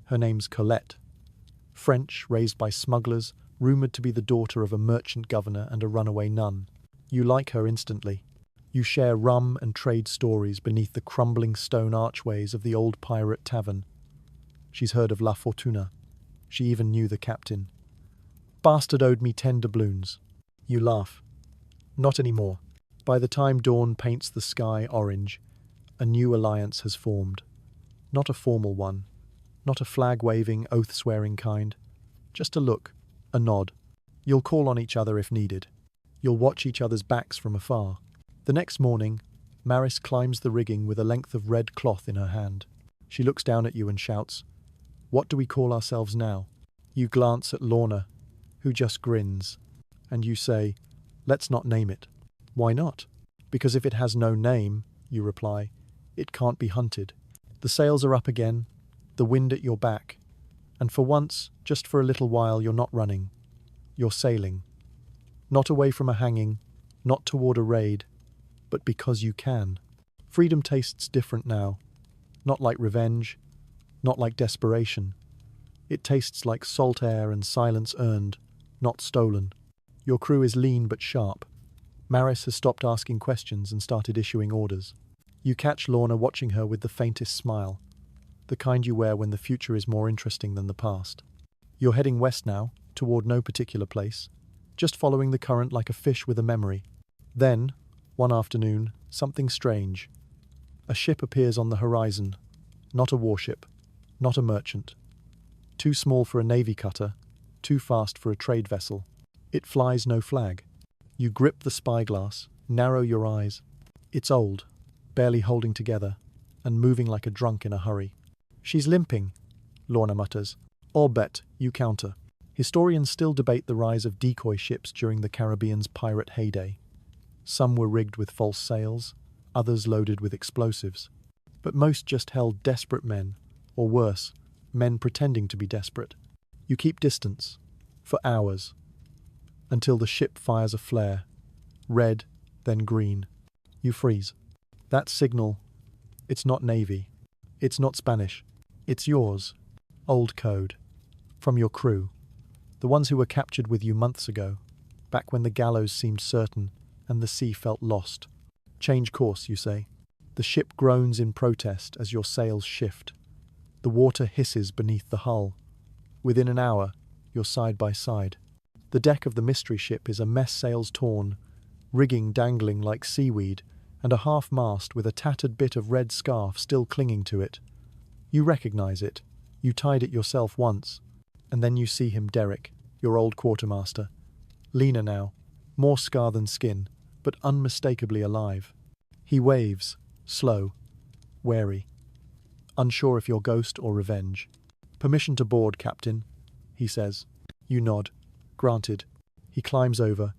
Her name's Colette. French, raised by smugglers, rumoured to be the daughter of a merchant governor and a runaway nun. You like her instantly. You share rum and trade stories beneath the crumbling stone archways of the old pirate tavern. She's heard of La Fortuna. She even knew the captain. Bastard owed me 10 doubloons. You laugh. Not anymore. By the time dawn paints the sky orange, a new alliance has formed. Not a formal one. Not a flag-waving, oath-swearing kind. Just a look, a nod. You'll call on each other if needed. You'll watch each other's backs from afar. The next morning, Maris climbs the rigging with a length of red cloth in her hand. She looks down at you and shouts, "What do we call ourselves now?" You glance at Lorna, who just grins, and you say, "Let's not name it." Why not? Because if it has no name, you reply, it can't be hunted. The sails are up again, the wind at your back, and for once, just for a little while, you're not running. You're sailing. Not away from a hanging, not toward a raid, but because you can. Freedom tastes different now. Not like revenge, not like desperation. It tastes like salt air and silence earned, not stolen. Your crew is lean but sharp. Maris has stopped asking questions and started issuing orders. You catch Lorna watching her with the faintest smile, the kind you wear when the future is more interesting than the past. You're heading west now, toward no particular place, just following the current like a fish with a memory. Then, one afternoon, something strange. A ship appears on the horizon. Not a warship, not a merchant. Too small for a navy cutter, too fast for a trade vessel. It flies no flag. You grip the spyglass, narrow your eyes. It's old, barely holding together, and moving like a drunk in a hurry. She's limping, Lorna mutters. I'll bet, you counter. Historians still debate the rise of decoy ships during the Caribbean's pirate heyday. Some were rigged with false sails, others loaded with explosives. But most just held desperate men, or worse, men pretending to be desperate. You keep distance, for hours, until the ship fires a flare, red, then green. You freeze. That signal, it's not Navy, it's not Spanish, it's yours, old code, from your crew, the ones who were captured with you months ago, back when the gallows seemed certain and the sea felt lost. Change course, you say. The ship groans in protest as your sails shift. The water hisses beneath the hull. Within an hour, you're side by side. The deck of the mystery ship is a mess, sails torn, rigging dangling like seaweed, and a half-mast with a tattered bit of red scarf still clinging to it. You recognize it. You tied it yourself once. And then you see him, Derek, your old quartermaster. Leaner now, more scar than skin, but unmistakably alive. He waves, slow, wary, unsure if you're ghost or revenge. "Permission to board, Captain," he says. You nod. Granted. He climbs over,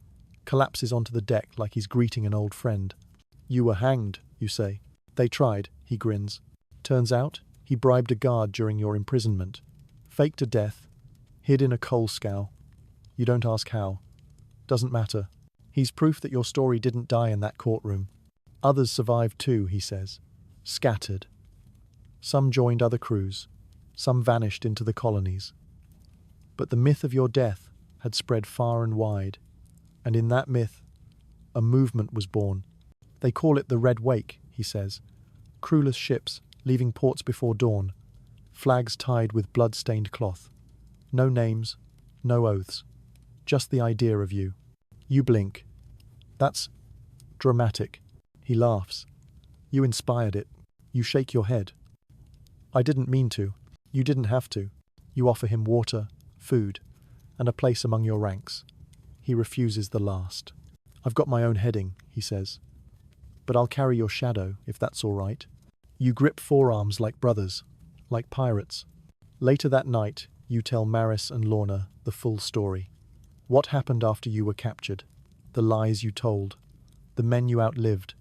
collapses onto the deck like he's greeting an old friend. "You were hanged," you say. They tried, he grins. Turns out, he bribed a guard during your imprisonment. Faked a death, hid in a coal scow. You don't ask how. Doesn't matter. He's proof that your story didn't die in that courtroom. Others survived too, he says. Scattered. Some joined other crews. Some vanished into the colonies. But the myth of your death had spread far and wide, and in that myth, a movement was born. They call it the Red Wake, he says. Crewless ships leaving ports before dawn, flags tied with blood-stained cloth. No names, no oaths, just the idea of you. You blink. That's dramatic. He laughs. You inspired it. You shake your head. I didn't mean to. You didn't have to. You offer him water, food, and a place among your ranks. He refuses the last. I've got my own heading, he says. But I'll carry your shadow, if that's all right. You grip forearms like brothers, like pirates. Later that night, you tell Maris and Lorna the full story. What happened after you were captured, the lies you told, the men you outlived,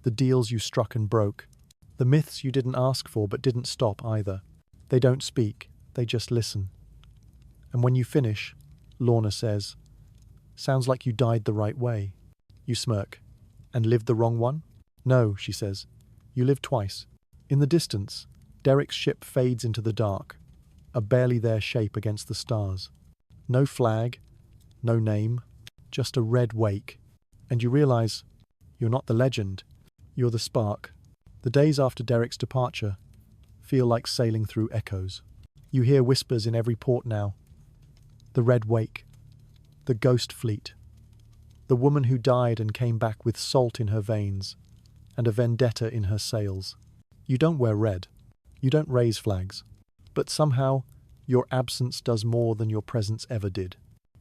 the deals you struck and broke, the myths you didn't ask for but didn't stop either. They don't speak, they just listen. And when you finish, Lorna says, "Sounds like you died the right way." You smirk. "And lived the wrong one?" "No," she says. "You lived twice." In the distance, Derek's ship fades into the dark, a barely there shape against the stars. No flag, no name, just a red wake. And you realize you're not the legend, you're the spark. The days after Derek's departure feel like sailing through echoes. You hear whispers in every port now. The Red Wake, the Ghost Fleet, the woman who died and came back with salt in her veins and a vendetta in her sails. You don't wear red, you don't raise flags, but somehow your absence does more than your presence ever did.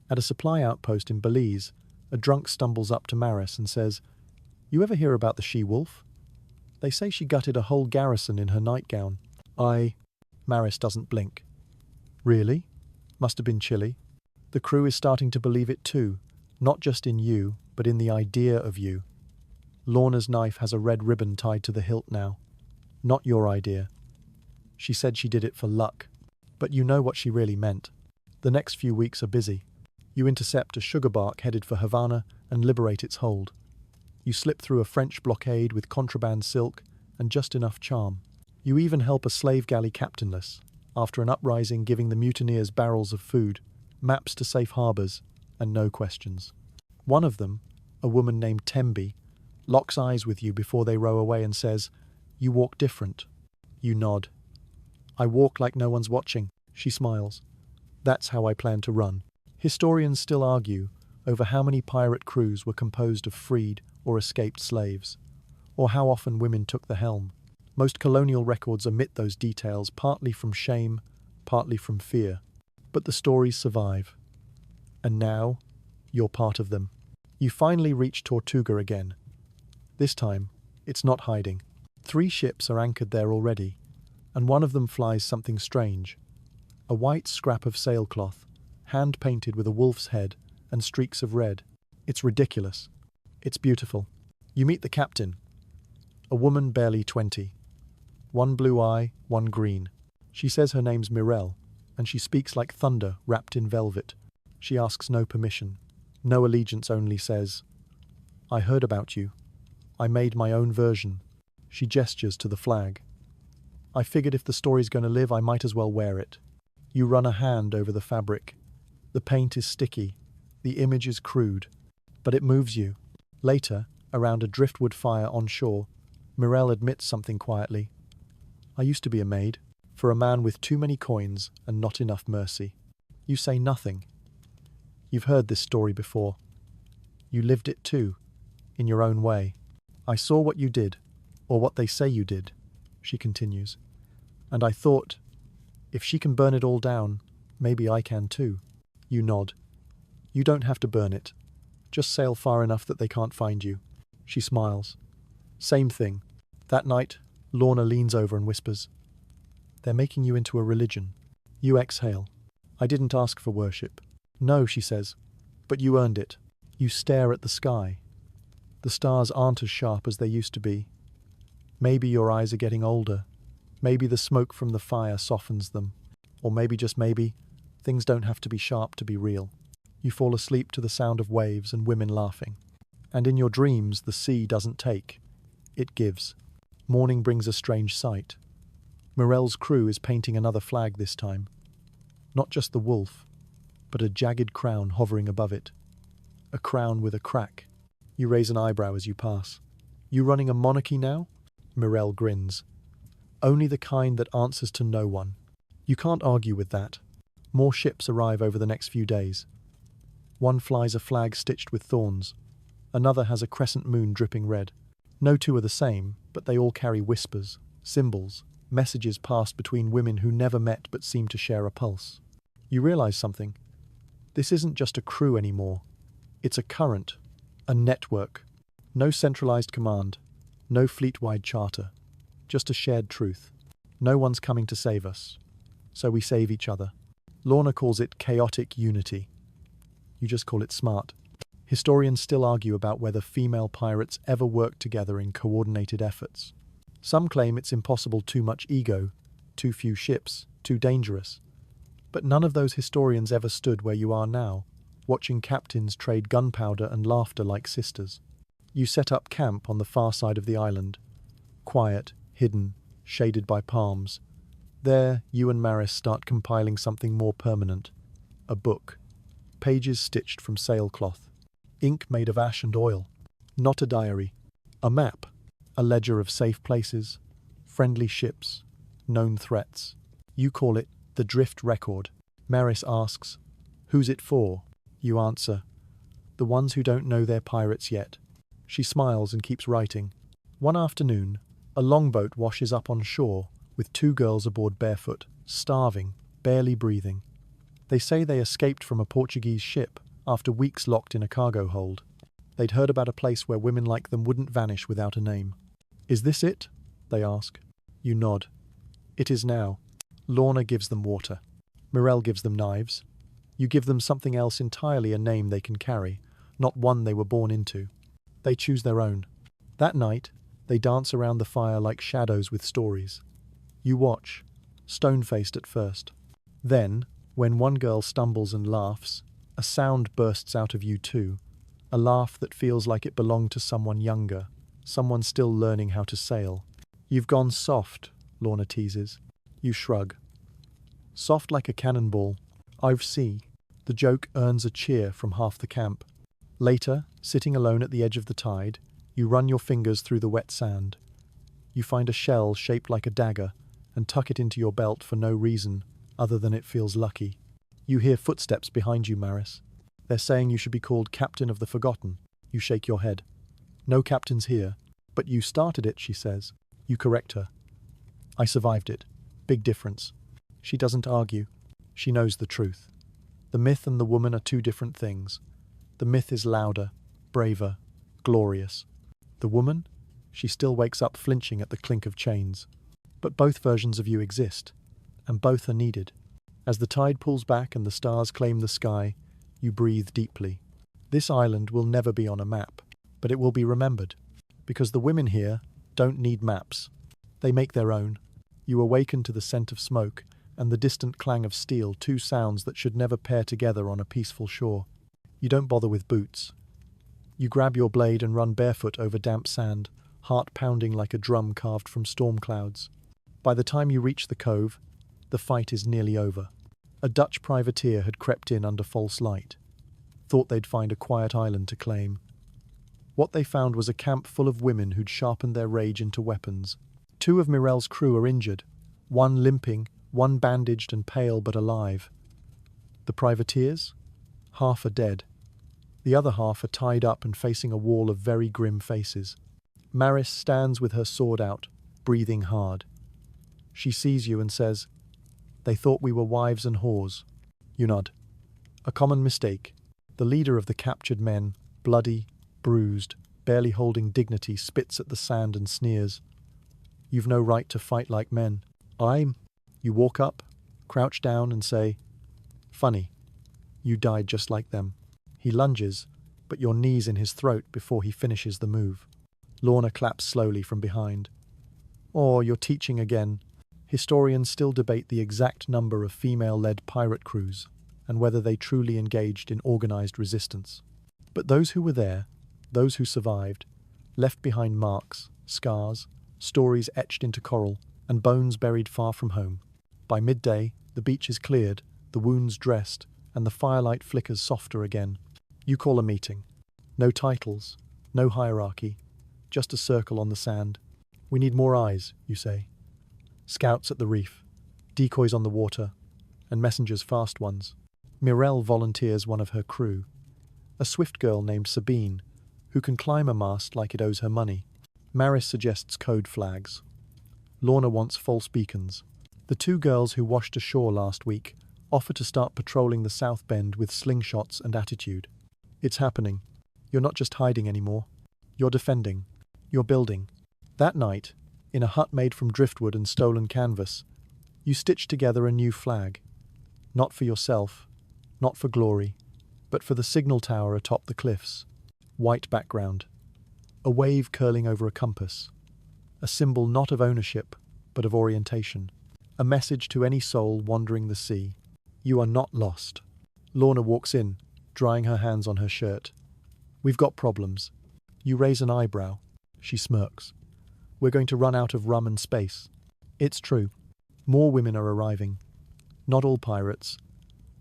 At a supply outpost in Belize, a drunk stumbles up to Maris and says, "You ever hear about the she-wolf? They say she gutted a whole garrison in her nightgown." Maris doesn't blink. "Really? Must have been chilly." The crew is starting to believe it too, not just in you, but in the idea of you. Lorna's knife has a red ribbon tied to the hilt now. Not your idea. She said she did it for luck, but you know what she really meant. The next few weeks are busy. You intercept a sugar bark headed for Havana and liberate its hold. You slip through a French blockade with contraband silk and just enough charm. You even help a slave galley captainless, after an uprising giving the mutineers barrels of food, maps to safe harbours, and no questions. One of them, a woman named Tembi, locks eyes with you before they row away and says, "You walk different." You nod. "I walk like no one's watching," she smiles. "That's how I plan to run." Historians still argue over how many pirate crews were composed of freed or escaped slaves, or how often women took the helm. Most colonial records omit those details, partly from shame, partly from fear. But the stories survive. And now, you're part of them. You finally reach Tortuga again. This time, it's not hiding. 3 ships are anchored there already, and one of them flies something strange. A white scrap of sailcloth, hand-painted with a wolf's head and streaks of red. It's ridiculous. It's beautiful. You meet the captain, a woman barely 20. One blue eye, one green. She says her name's Mirelle, and she speaks like thunder wrapped in velvet. She asks no permission, no allegiance, only says, "I heard about you. I made my own version." She gestures to the flag. "I figured if the story's going to live, I might as well wear it." You run a hand over the fabric. The paint is sticky. The image is crude. But it moves you. Later, around a driftwood fire on shore, Mirelle admits something quietly. "I used to be a maid, for a man with too many coins and not enough mercy." You say nothing. You've heard this story before. You lived it too, in your own way. "I saw what you did, or what they say you did," she continues. "And I thought, if she can burn it all down, maybe I can too." You nod. "You don't have to burn it. Just sail far enough that they can't find you." She smiles. "Same thing. That night, Lorna leans over and whispers, 'They're making you into a religion.'" You exhale. "I didn't ask for worship." "No," she says, "but you earned it." You stare at the sky. The stars aren't as sharp as they used to be. Maybe your eyes are getting older. Maybe the smoke from the fire softens them. Or maybe, just maybe, things don't have to be sharp to be real. You fall asleep to the sound of waves and women laughing. And in your dreams, the sea doesn't take. It gives. Morning brings a strange sight. Morel's crew is painting another flag this time. Not just the wolf, but a jagged crown hovering above it. A crown with a crack. You raise an eyebrow as you pass. You running a monarchy now? Morel grins. Only the kind that answers to no one. You can't argue with that. More ships arrive over the next few days. One flies a flag stitched with thorns. Another has a crescent moon dripping red. No two are the same, but they all carry whispers, symbols, messages passed between women who never met but seem to share a pulse. You realize something. This isn't just a crew anymore. It's a current, a network. No centralized command, no fleet-wide charter, just a shared truth. No one's coming to save us, so we save each other. Lorna calls it chaotic unity. You just call it smart. Historians still argue about whether female pirates ever worked together in coordinated efforts. Some claim it's impossible, too much ego, too few ships, too dangerous. But none of those historians ever stood where you are now, watching captains trade gunpowder and laughter like sisters. You set up camp on the far side of the island. Quiet, hidden, shaded by palms. There, you and Maris start compiling something more permanent. A book. Pages stitched from sailcloth. Ink made of ash and oil. Not a diary. A map. A ledger of safe places, friendly ships, known threats. You call it the Drift Record. Maris asks, "Who's it for?" You answer, "The ones who don't know they're pirates yet." She smiles and keeps writing. One afternoon, a longboat washes up on shore with two girls aboard barefoot, starving, barely breathing. They say they escaped from a Portuguese ship after weeks locked in a cargo hold. They'd heard about a place where women like them wouldn't vanish without a name. "Is this it?" they ask. You nod. It is now. Lorna gives them water. Morel gives them knives. You give them something else entirely, a name they can carry, not one they were born into. They choose their own. That night, they dance around the fire like shadows with stories. You watch, stone-faced at first. Then, when one girl stumbles and laughs, a sound bursts out of you too, a laugh that feels like it belonged to someone younger, someone still learning how to sail. "You've gone soft," Lorna teases. You shrug. "Soft like a cannonball. I've see." The joke earns a cheer from half the camp. Later, sitting alone at the edge of the tide, you run your fingers through the wet sand. You find a shell shaped like a dagger and tuck it into your belt for no reason other than it feels lucky. You hear footsteps behind you, Maris. They're saying you should be called Captain of the Forgotten. You shake your head. "No captains here." "But you started it," she says. You correct her. "I survived it. Big difference." She doesn't argue. She knows the truth. The myth and the woman are two different things. The myth is louder, braver, glorious. The woman? She still wakes up flinching at the clink of chains. But both versions of you exist, and both are needed. As the tide pulls back and the stars claim the sky, you breathe deeply. This island will never be on a map, but it will be remembered. Because the women here don't need maps. They make their own. You awaken to the scent of smoke and the distant clang of steel, two sounds that should never pair together on a peaceful shore. You don't bother with boots. You grab your blade and run barefoot over damp sand, heart pounding like a drum carved from storm clouds. By the time you reach the cove, the fight is nearly over. A Dutch privateer had crept in under false light. Thought they'd find a quiet island to claim. What they found was a camp full of women who'd sharpened their rage into weapons. Two of Morel's crew are injured, one limping, one bandaged and pale but alive. The privateers? Half are dead. The other half are tied up and facing a wall of very grim faces. Maris stands with her sword out, breathing hard. She sees you and says, "They thought we were wives and whores." You nod. A common mistake. The leader of the captured men, bloody, bruised, barely holding dignity, spits at the sand and sneers. "You've no right to fight like men." You walk up, crouch down and say, "Funny, you died just like them." He lunges, but your knee's in his throat before he finishes the move. Lorna claps slowly from behind. Or you're teaching again. Historians still debate the exact number of female-led pirate crews and whether they truly engaged in organized resistance. But those who were there, those who survived, left behind marks, scars, stories etched into coral, and bones buried far from home. By midday, the beach is cleared, the wounds dressed, and the firelight flickers softer again. You call a meeting. No titles, no hierarchy, just a circle on the sand. We need more eyes, you say. Scouts at the reef, decoys on the water, and messengers fast ones. Mirelle volunteers one of her crew, a swift girl named Sabine, who can climb a mast like it owes her money. Maris suggests code flags. Lorna wants false beacons. The two girls who washed ashore last week offer to start patrolling the South Bend with slingshots and attitude. It's happening. You're not just hiding anymore. You're defending. You're building. That night, in a hut made from driftwood and stolen canvas, you stitch together a new flag. Not for yourself, not for glory, but for the signal tower atop the cliffs. White background. A wave curling over a compass. A symbol not of ownership, but of orientation. A message to any soul wandering the sea. You are not lost. Lorna walks in, drying her hands on her shirt. We've got problems. You raise an eyebrow. She smirks. We're going to run out of rum and space. It's true. More women are arriving. Not all pirates.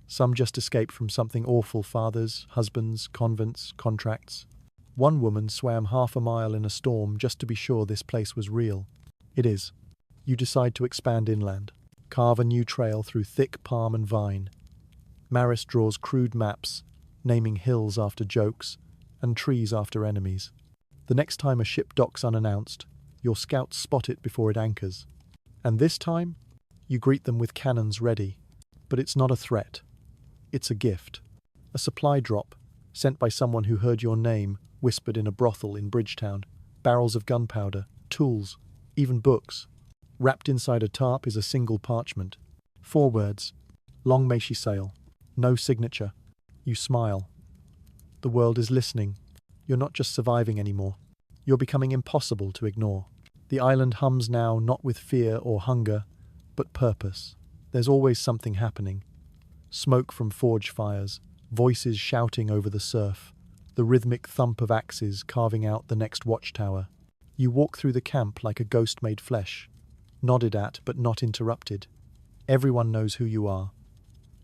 Some just escaped from something awful: fathers, husbands, convents, contracts. One woman swam half a mile in a storm just to be sure this place was real. It is. You decide to expand inland, carve a new trail through thick palm and vine. Maris draws crude maps, naming hills after jokes and trees after enemies. The next time a ship docks unannounced, your scouts spot it before it anchors. And this time, you greet them with cannons ready. But it's not a threat. It's a gift. A supply drop, sent by someone who heard your name whispered in a brothel in Bridgetown. Barrels of gunpowder, tools, even books. Wrapped inside a tarp is a single parchment. 4 words. Long may she sail. No signature. You smile. The world is listening. You're not just surviving anymore. You're becoming impossible to ignore. The island hums now not with fear or hunger, but purpose. There's always something happening. Smoke from forge fires, voices shouting over the surf, the rhythmic thump of axes carving out the next watchtower. You walk through the camp like a ghost made flesh, nodded at but not interrupted. Everyone knows who you are.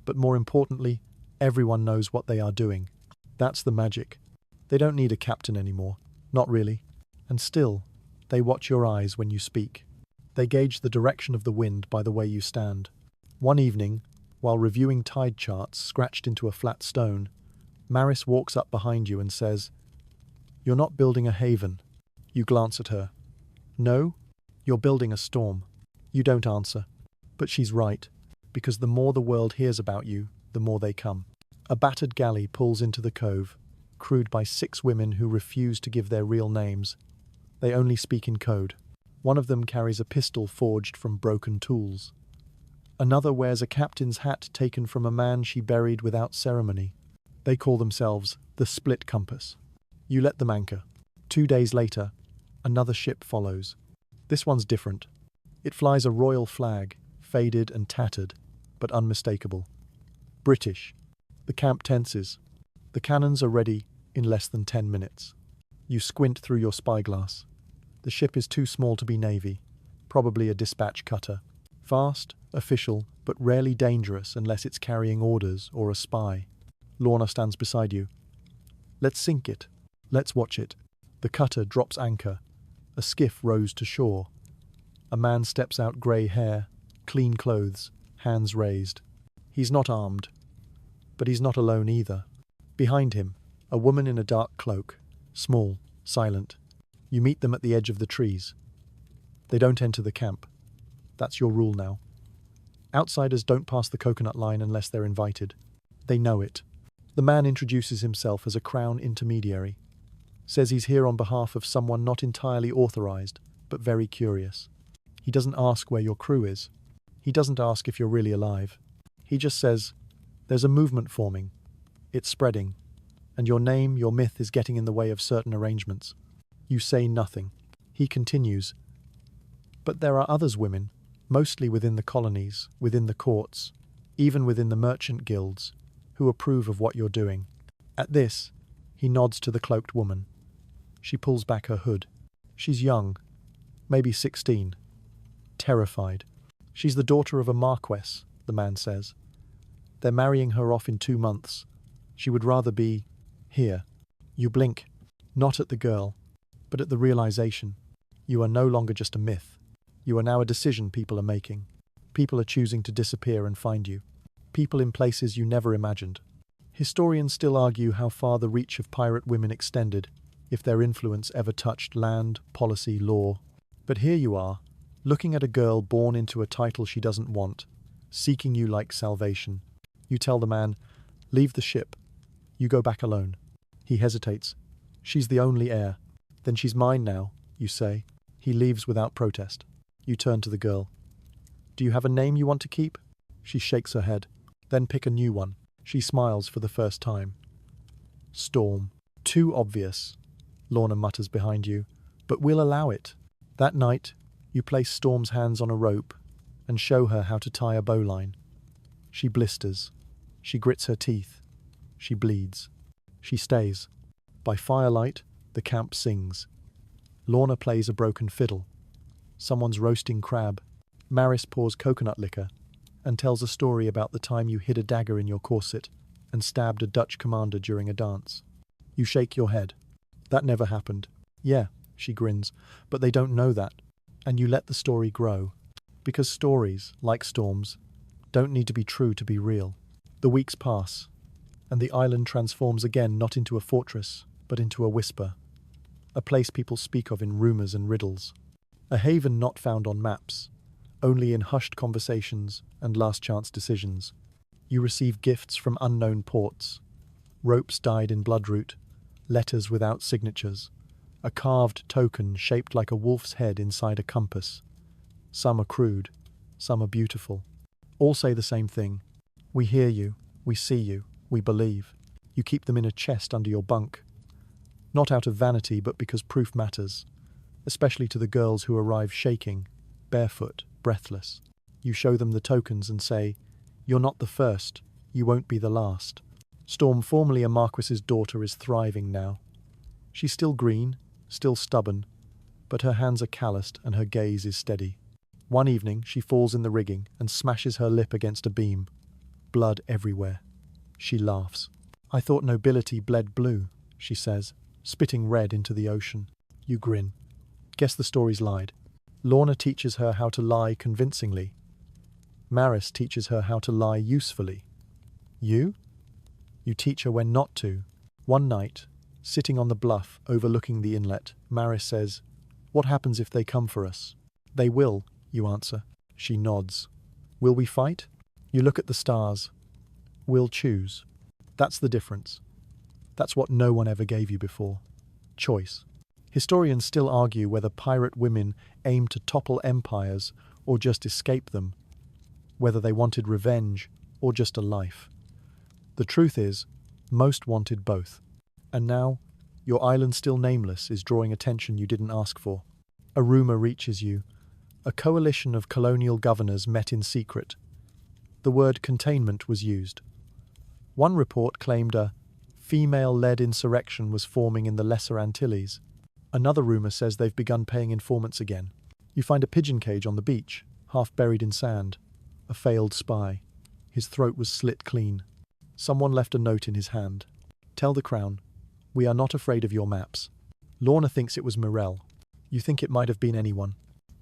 But more importantly, everyone knows what they are doing. That's the magic. They don't need a captain anymore. Not really. And still, they watch your eyes when you speak. They gauge the direction of the wind by the way you stand. One evening, while reviewing tide charts scratched into a flat stone, Maris walks up behind you and says, "You're not building a haven." You glance at her. "No, you're building a storm." You don't answer. But she's right, because the more the world hears about you, the more they come. A battered galley pulls into the cove, crewed by 6 women who refuse to give their real names. They only speak in code. One of them carries a pistol forged from broken tools. Another wears a captain's hat taken from a man she buried without ceremony. They call themselves the Split Compass. You let them anchor. 2 days later, another ship follows. This one's different. It flies a royal flag, faded and tattered, but unmistakable. British. The camp tenses. The cannons are ready in less than 10 minutes. You squint through your spyglass. The ship is too small to be navy, probably a dispatch cutter. Fast, official, but rarely dangerous unless it's carrying orders or a spy. Lorna stands beside you. Let's sink it. Let's watch it. The cutter drops anchor. A skiff rows to shore. A man steps out, grey hair, clean clothes, hands raised. He's not armed, but he's not alone either. Behind him, a woman in a dark cloak, small, silent. You meet them at the edge of the trees. They don't enter the camp. That's your rule now. Outsiders don't pass the coconut line unless they're invited. They know it. The man introduces himself as a Crown intermediary. Says he's here on behalf of someone not entirely authorized, but very curious. He doesn't ask where your crew is. He doesn't ask if you're really alive. He just says, there's a movement forming. It's spreading. And your name, your myth is getting in the way of certain arrangements. You say nothing. He continues, But there are others women, mostly within the colonies, within the courts, even within the merchant guilds, who approve of what you're doing. At this, he nods to the cloaked woman. She pulls back her hood. She's young, maybe 16, terrified. She's the daughter of a marquess, the man says. They're marrying her off in 2 months. She would rather be here. You blink, not at the girl, but at the realization. You are no longer just a myth. You are now a decision people are making. People are choosing to disappear and find you. People in places you never imagined. Historians still argue how far the reach of pirate women extended, if their influence ever touched land, policy, law. But here you are, looking at a girl born into a title she doesn't want, seeking you like salvation. You tell the man, leave the ship. You go back alone. He hesitates. She's the only heir. Then she's mine now, you say. He leaves without protest. You turn to the girl. Do you have a name you want to keep? She shakes her head. Then pick a new one. She smiles for the first time. Storm. Too obvious, Lorna mutters behind you, but we'll allow it. That night, you place Storm's hands on a rope and show her how to tie a bowline. She blisters. She grits her teeth. She bleeds. She stays. By firelight, the camp sings. Lorna plays a broken fiddle. Someone's roasting crab. Maris pours coconut liquor and tells a story about the time you hid a dagger in your corset and stabbed a Dutch commander during a dance. You shake your head. That never happened. Yeah, she grins, but they don't know that. And you let the story grow. Because stories, like storms, don't need to be true to be real. The weeks pass, and the island transforms again not into a fortress, but into a whisper. A place people speak of in rumors and riddles. A haven not found on maps, only in hushed conversations and last-chance decisions. You receive gifts from unknown ports. Ropes dyed in bloodroot, letters without signatures, a carved token shaped like a wolf's head inside a compass. Some are crude, some are beautiful. All say the same thing. We hear you, we see you, we believe. You keep them in a chest under your bunk. Not out of vanity, but because proof matters, especially to the girls who arrive shaking, barefoot, breathless. You show them the tokens and say, you're not the first, you won't be the last. Storm, formerly a marquis's daughter, is thriving now. She's still green, still stubborn, but her hands are calloused and her gaze is steady. One evening, she falls in the rigging and smashes her lip against a beam. Blood everywhere. She laughs. I thought nobility bled blue, she says, spitting red into the ocean. You grin. Guess the story's lied. Lorna teaches her how to lie convincingly. Maris teaches her how to lie usefully. You? You teach her when not to. One night, sitting on the bluff overlooking the inlet, Maris says, what happens if they come for us? They will, you answer. She nods. Will we fight? You look at the stars. We'll choose. That's the difference. That's what no one ever gave you before. Choice. Historians still argue whether pirate women aimed to topple empires or just escape them, whether they wanted revenge or just a life. The truth is, most wanted both. And now, your island still nameless is drawing attention you didn't ask for. A rumor reaches you. A coalition of colonial governors met in secret. The word containment was used. One report claimed a female-led insurrection was forming in the Lesser Antilles. Another rumor says they've begun paying informants again. You find a pigeon cage on the beach, half buried in sand. A failed spy. His throat was slit clean. Someone left a note in his hand. Tell the Crown, we are not afraid of your maps. Lorna thinks it was Morel. You think it might have been anyone,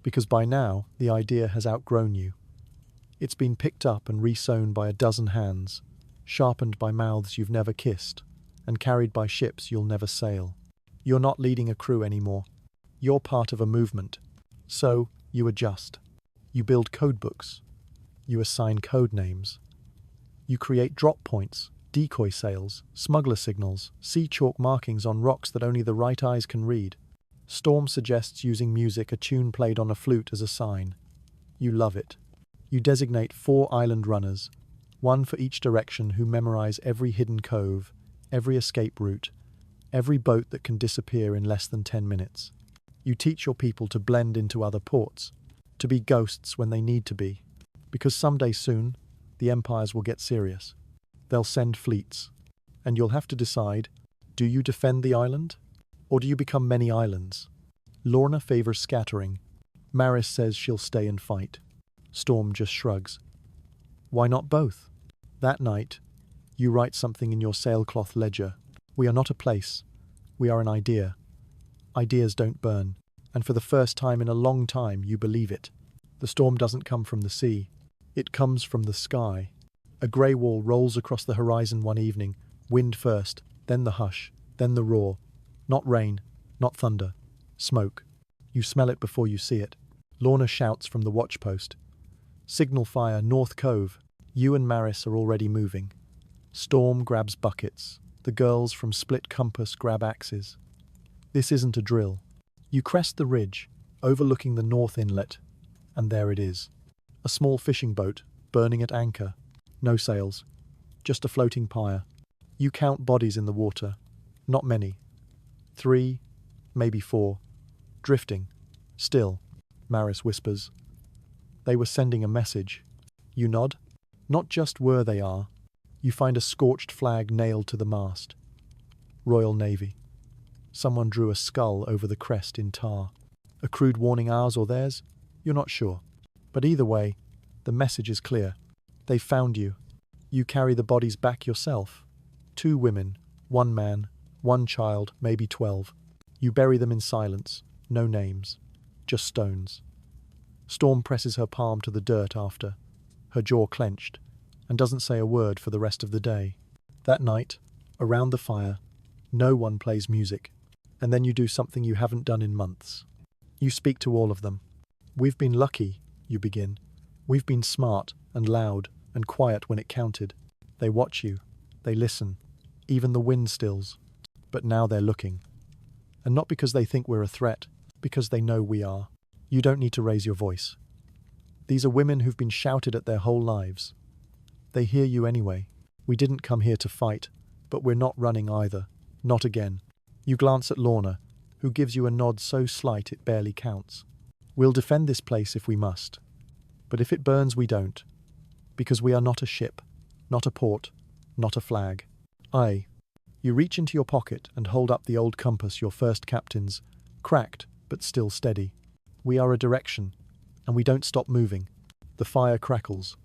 because by now the idea has outgrown you. It's been picked up and re-sewn by a dozen hands, sharpened by mouths you've never kissed, and carried by ships you'll never sail. You're not leading a crew anymore. You're part of a movement. So, you adjust. You build codebooks. You assign code names. You create drop points, decoy sails, smuggler signals, sea chalk markings on rocks that only the right eyes can read. Storm suggests using music, a tune played on a flute, as a sign. You love it. You designate 4 island runners, one for each direction, who memorize every hidden cove, every escape route, every boat that can disappear in less than 10 minutes. You teach your people to blend into other ports. to be ghosts when they need to be. Because someday soon, the empires will get serious. They'll send fleets. And you'll have to decide, do you defend the island? Or do you become many islands? Lorna favors scattering. Maris says she'll stay and fight. Storm just shrugs. Why not both? That night, you write something in your sailcloth ledger. We are not a place. We are an idea. Ideas don't burn. And for the first time in a long time, you believe it. The storm doesn't come from the sea. It comes from the sky. A grey wall rolls across the horizon one evening. Wind first, then the hush, then the roar. Not rain, not thunder. Smoke. You smell it before you see it. Lorna shouts from the watchpost. Signal fire, North Cove. You and Maris are already moving. Storm grabs buckets. The girls from Split Compass grab axes. This isn't a drill. You crest the ridge, overlooking the north inlet, and there it is. A small fishing boat, burning at anchor. No sails. Just a floating pyre. You count bodies in the water. Not many. 3, maybe 4. Drifting. Still, Maris whispers. They were sending a message. You nod. Not just where they are. You find a scorched flag nailed to the mast. Royal Navy. Someone drew a skull over the crest in tar. A crude warning, ours or theirs? You're not sure. But either way, the message is clear. They found you. You carry the bodies back yourself. 2 women, 1 man, 1 child, maybe 12. You bury them in silence. No names. Just stones. Storm presses her palm to the dirt after, her jaw clenched, and doesn't say a word for the rest of the day. That night, around the fire, no one plays music. And then you do something you haven't done in months. You speak to all of them. We've been lucky, you begin. We've been smart and loud and quiet when it counted. They watch you. They listen. Even the wind stills. But now they're looking. And not because they think we're a threat, because they know we are. You don't need to raise your voice. These are women who've been shouted at their whole lives. They hear you anyway. We didn't come here to fight, but we're not running either. Not again. You glance at Lorna, who gives you a nod so slight it barely counts. We'll defend this place if we must. But if it burns, we don't. Because we are not a ship, not a port, not a flag. You reach into your pocket and hold up the old compass your first captain's, cracked but still steady. We are a direction, and we don't stop moving. The fire crackles,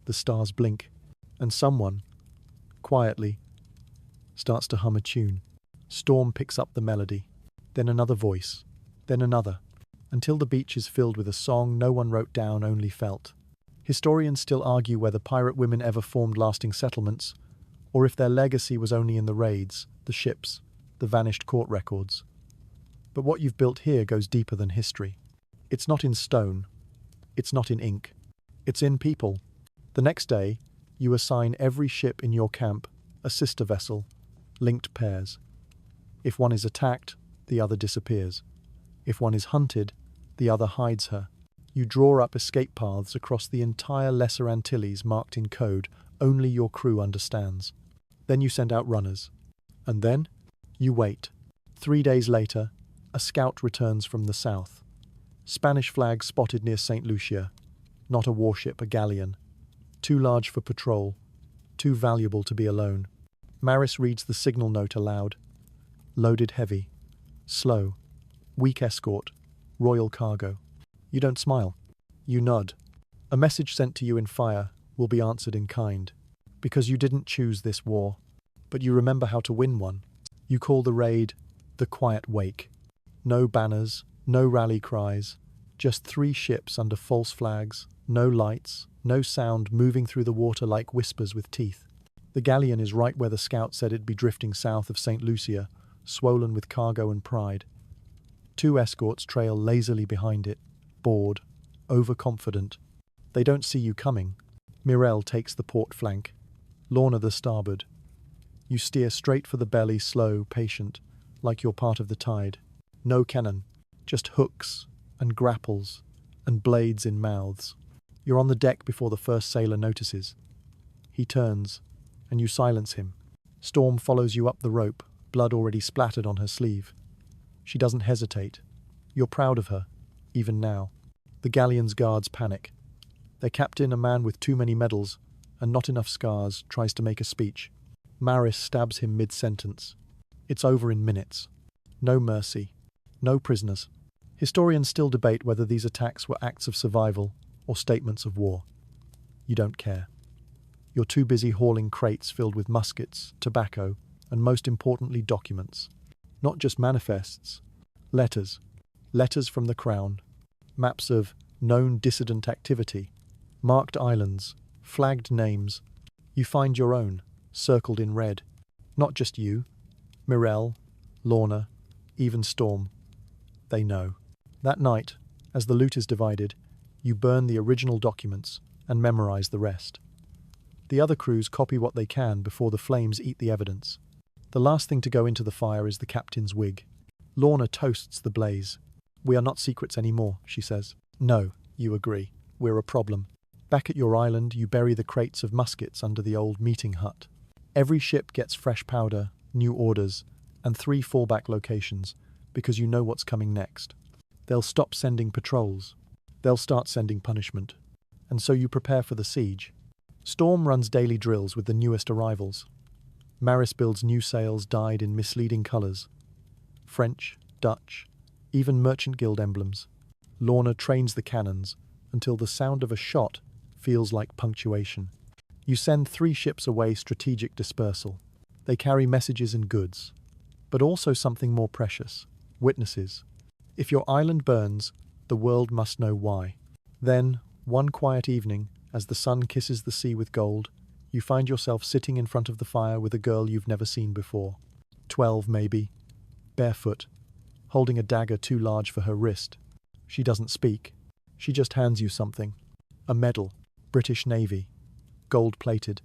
the stars blink, and someone, quietly, starts to hum a tune. Storm picks up the melody, then another voice, then another, until the beach is filled with a song no one wrote down, only felt. Historians still argue whether pirate women ever formed lasting settlements, or if their legacy was only in the raids, the ships, the vanished court records. But what you've built here goes deeper than history. It's not in stone. It's not in ink. It's in people. The next day, you assign every ship in your camp a sister vessel, linked pairs. If one is attacked, the other disappears. If one is hunted, the other hides her. You draw up escape paths across the entire Lesser Antilles marked in code only your crew understands. Then you send out runners. And then, you wait. 3 days later, a scout returns from the south. Spanish flag spotted near St. Lucia. Not a warship, a galleon. Too large for patrol. Too valuable to be alone. Maris reads the signal note aloud. Loaded heavy. Slow. Weak escort. Royal cargo. You don't smile. You nod. A message sent to you in fire will be answered in kind. Because you didn't choose this war. But you remember how to win one. You call the raid the Quiet Wake. No banners, no rally cries. Just 3 ships under false flags. No lights, no sound moving through the water like whispers with teeth. The galleon is right where the scout said it'd be, drifting south of St. Lucia, swollen with cargo and pride. 2 escorts trail lazily behind it, bored, overconfident. They don't see you coming. Mirelle takes the port flank, Lorna the starboard. You steer straight for the belly, slow, patient, like you're part of the tide. No cannon, just hooks and grapples and blades in mouths. You're on the deck before the first sailor notices. He turns, and you silence him. Storm follows you up the rope, blood already splattered on her sleeve. She doesn't hesitate. You're proud of her, even now. The galleon's guards panic. Their captain, a man with too many medals and not enough scars, tries to make a speech. Maris stabs him mid-sentence. It's over in minutes. No mercy. No prisoners. Historians still debate whether these attacks were acts of survival or statements of war. You don't care. You're too busy hauling crates filled with muskets, tobacco, and most importantly, documents. Not just manifests. Letters. Letters from the Crown. Maps of known dissident activity. Marked islands. Flagged names. You find your own, circled in red. Not just you. Mirelle, Lorna, even Storm. They know. That night, as the loot is divided, you burn the original documents and memorize the rest. The other crews copy what they can before the flames eat the evidence. The last thing to go into the fire is the captain's wig. Lorna toasts the blaze. "We are not secrets anymore," she says. "No," you agree. "We're a problem." Back at your island, you bury the crates of muskets under the old meeting hut. Every ship gets fresh powder, new orders, and 3 fallback locations, because you know what's coming next. They'll stop sending patrols. They'll start sending punishment. And so you prepare for the siege. Storm runs daily drills with the newest arrivals. Maris builds new sails dyed in misleading colours. French, Dutch, even Merchant Guild emblems. Lorna trains the cannons until the sound of a shot feels like punctuation. You send 3 ships away strategic dispersal. They carry messages and goods, but also something more precious, witnesses. If your island burns, the world must know why. Then, one quiet evening, as the sun kisses the sea with gold, you find yourself sitting in front of the fire with a girl you've never seen before. 12 maybe, barefoot, holding a dagger too large for her wrist. She doesn't speak. She just hands you something. A medal, British Navy, gold-plated,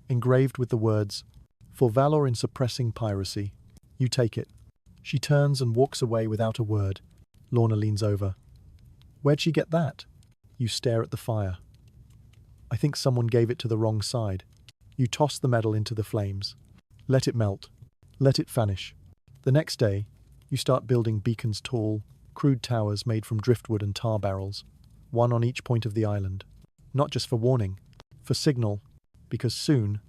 engraved with the words, "For valor in suppressing piracy." You take it. She turns and walks away without a word. Lorna leans over. "Where'd she get that?" You stare at the fire. "I think someone gave it to the wrong side." You toss the medal into the flames. Let it melt. Let it vanish. The next day, you start building beacons tall, crude towers made from driftwood and tar barrels, one on each point of the island. Not just for warning, for signal, because soon,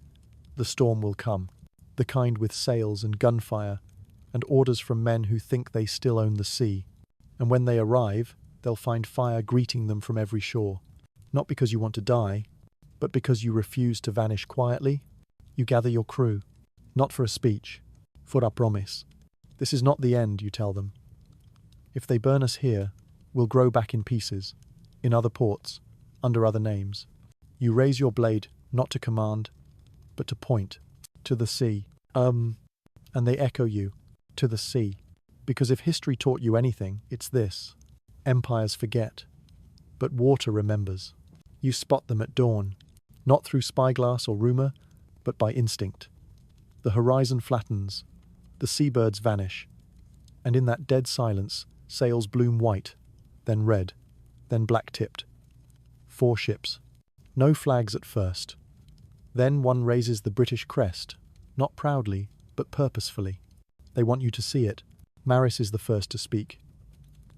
the storm will come. The kind with sails and gunfire, and orders from men who think they still own the sea. And when they arrive, they'll find fire greeting them from every shore. Not because you want to die, but because you refuse to vanish quietly. You gather your crew, not for a speech, for a promise. This is not the end, you tell them. If they burn us here, we'll grow back in pieces, in other ports, under other names. You raise your blade, not to command, but to point, to the sea. And they echo you, to the sea. Because if history taught you anything, it's this. Empires forget, but water remembers. You spot them at dawn, not through spyglass or rumor, but by instinct. The horizon flattens, the seabirds vanish, and in that dead silence, sails bloom white, then red, then black-tipped. 4 ships. No flags at first. Then one raises the British crest, not proudly, but purposefully. They want you to see it. Maris is the first to speak.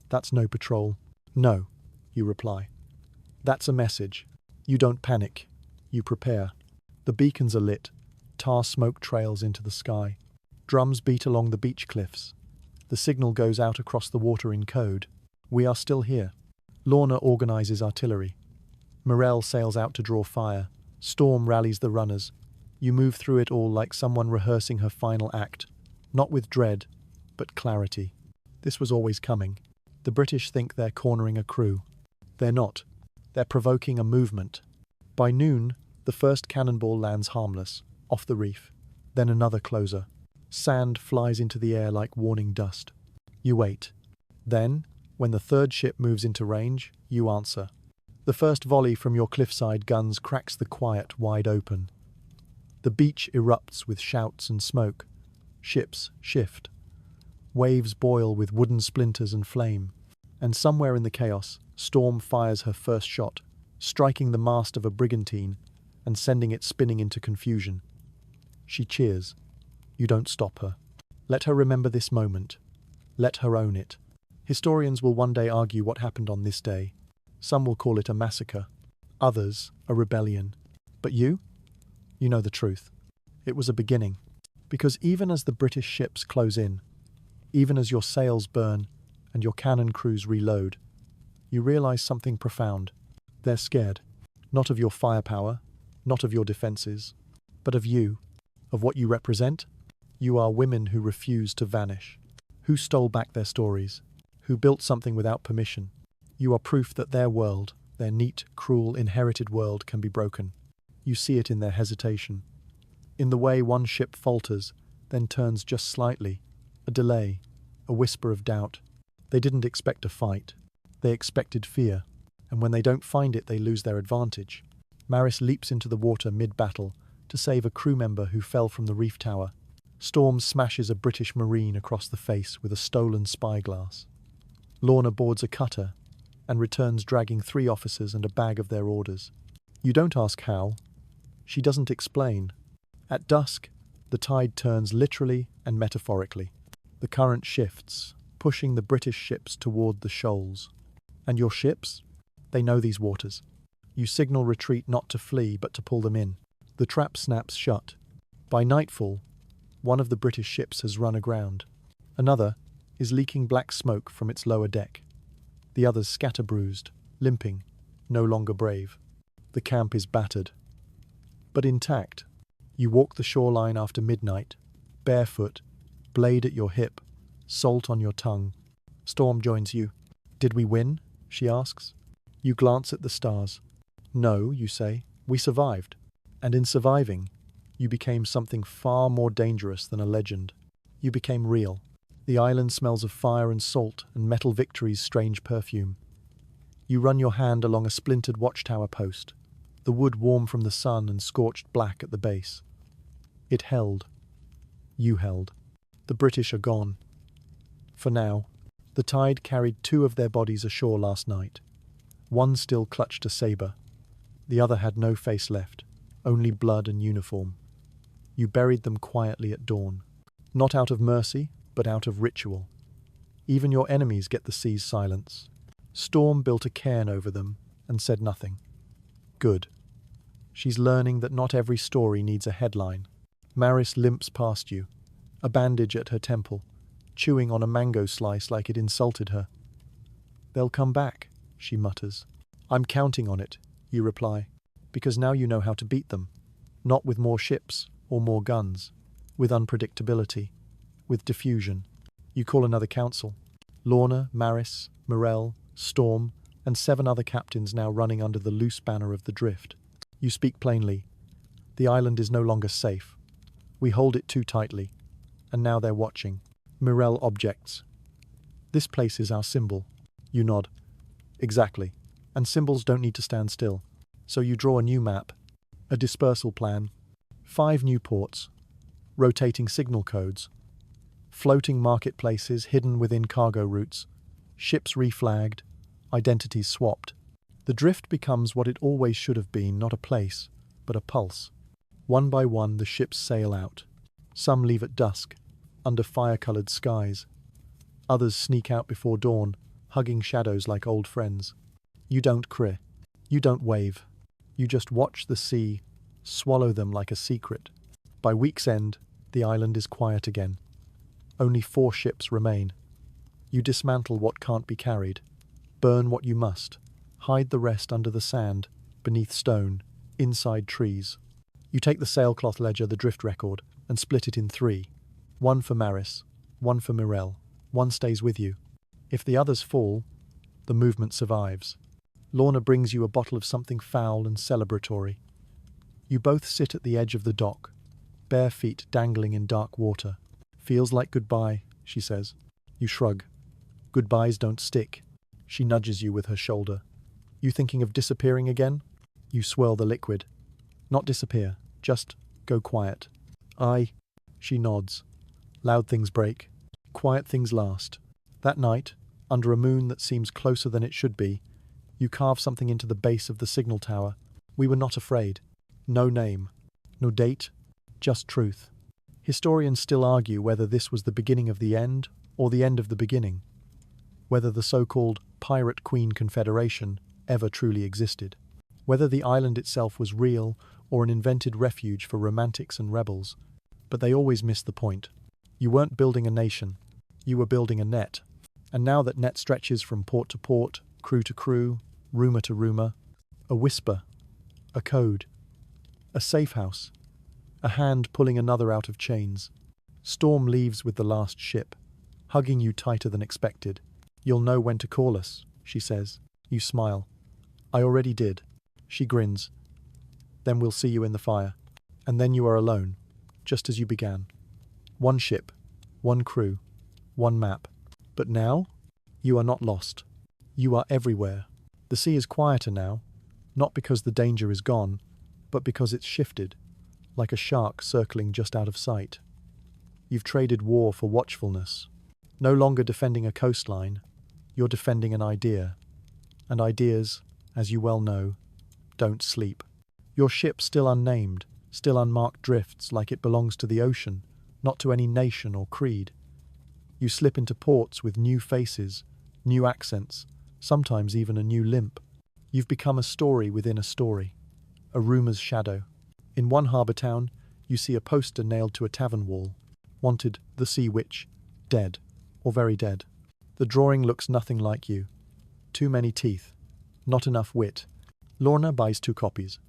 "That's no patrol." "No," you reply. "That's a message." You don't panic. You prepare. The beacons are lit. Tar smoke trails into the sky. Drums beat along the beach cliffs. The signal goes out across the water in code. We are still here. Lorna organizes artillery. Mirelle sails out to draw fire. Storm rallies the runners. You move through it all like someone rehearsing her final act. Not with dread, but clarity. This was always coming. The British think they're cornering a crew. They're not. They're provoking a movement. By noon, the first cannonball lands harmless, off the reef. Then another closer. Sand flies into the air like warning dust. You wait. Then, when the 3rd ship moves into range, you answer. The first volley from your cliffside guns cracks the quiet wide open. The beach erupts with shouts and smoke. Ships shift. Waves boil with wooden splinters and flame. And somewhere in the chaos, Storm fires her first shot, striking the mast of a brigantine and sending it spinning into confusion. She cheers. You don't stop her. Let her remember this moment. Let her own it. Historians will one day argue what happened on this day. Some will call it a massacre. Others, a rebellion. But you? You know the truth. It was a beginning. Because even as the British ships close in, even as your sails burn and your cannon crews reload, you realize something profound. They're scared. Not of your firepower, not of your defenses, but of you, of what you represent. You are women who refuse to vanish, who stole back their stories, who built something without permission. You are proof that their world, their neat, cruel, inherited world, can be broken. You see it in their hesitation, in the way one ship falters, then turns just slightly, a delay, a whisper of doubt. They didn't expect a fight. They expected fear, and when they don't find it, they lose their advantage. Maris leaps into the water mid-battle to save a crew member who fell from the reef tower. Storm smashes a British Marine across the face with a stolen spyglass. Lorna boards a cutter and returns dragging 3 officers and a bag of their orders. You don't ask how. She doesn't explain. At dusk, the tide turns literally and metaphorically. The current shifts, pushing the British ships toward the shoals. And your ships? They know these waters. You signal retreat not to flee, but to pull them in. The trap snaps shut. By nightfall, one of the British ships has run aground. Another is leaking black smoke from its lower deck. The others scatter bruised, limping, no longer brave. The camp is battered, but intact. You walk the shoreline after midnight, barefoot, blade at your hip, salt on your tongue. Storm joins you. Did we win? She asks. You glance at the stars. No, you say. We survived. And in surviving, you became something far more dangerous than a legend. You became real. The island smells of fire and salt and Metal Victory's strange perfume. You run your hand along a splintered watchtower post, the wood warm from the sun and scorched black at the base. It held. You held. The British are gone. For now. The tide carried 2 of their bodies ashore last night. One still clutched a saber. The other had no face left, only blood and uniform. You buried them quietly at dawn. Not out of mercy, but out of ritual. Even your enemies get the sea's silence. Storm built a cairn over them and said nothing. Good. She's learning that not every story needs a headline. Maris limps past you, a bandage at her temple, chewing on a mango slice like it insulted her. They'll come back, she mutters. I'm counting on it, you reply, because now you know how to beat them. Not with more ships or more guns, with unpredictability, with diffusion. You call another council. Lorna, Maris, Morel, Storm, and 7 other captains now running under the loose banner of the drift. You speak plainly. The island is no longer safe. We hold it too tightly, and now they're watching. Morel objects. This place is our symbol. You nod. Exactly. And symbols don't need to stand still. So you draw a new map, a dispersal plan, 5 new ports, rotating signal codes, floating marketplaces hidden within cargo routes, ships reflagged, identities swapped. The drift becomes what it always should have been, not a place, but a pulse. One by one the ships sail out. Some leave at dusk, under fire-coloured skies. Others sneak out before dawn, hugging shadows like old friends. You don't cry. You don't wave. You just watch the sea swallow them like a secret. By week's end, the island is quiet again. Only 4 ships remain. You dismantle what can't be carried, burn what you must, hide the rest under the sand, beneath stone, inside trees. You take the sailcloth ledger, the drift record, and split it in 3. 1 for Maris, 1 for Morel. 1 stays with you. If the others fall, the movement survives. Lorna brings you a bottle of something foul and celebratory. You both sit at the edge of the dock, bare feet dangling in dark water. Feels like goodbye, she says. You shrug. Goodbyes don't stick. She nudges you with her shoulder. You thinking of disappearing again? You swirl the liquid. Not disappear, just go quiet. She nods. Loud things break. Quiet things last. That night, under a moon that seems closer than it should be, you carve something into the base of the signal tower. We were not afraid. No name. No date. Just truth. Historians still argue whether this was the beginning of the end or the end of the beginning. Whether the so-called Pirate Queen Confederation ever truly existed. Whether the island itself was real or an invented refuge for romantics and rebels, but they always missed the point. You weren't building a nation, you were building a net. And now that net stretches from port to port, crew to crew, rumour to rumour, a whisper, a code, a safe house, a hand pulling another out of chains. Storm leaves with the last ship, hugging you tighter than expected. "You'll know when to call us," she says. You smile. "I already did." She grins. "Then we'll see you in the fire." And then you are alone, just as you began. One ship, one crew, one map. But now, you are not lost. You are everywhere. The sea is quieter now, not because the danger is gone, but because it's shifted, like a shark circling just out of sight. You've traded war for watchfulness. No longer defending a coastline, you're defending an idea. And ideas, as you well know, don't sleep. Your ship still unnamed, still unmarked drifts like it belongs to the ocean, not to any nation or creed. You slip into ports with new faces, new accents, sometimes even a new limp. You've become a story within a story, a rumour's shadow. In one harbour town, you see a poster nailed to a tavern wall. Wanted, the Sea Witch, dead, or very dead. The drawing looks nothing like you. Too many teeth, not enough wit. Lorna buys 2 copies.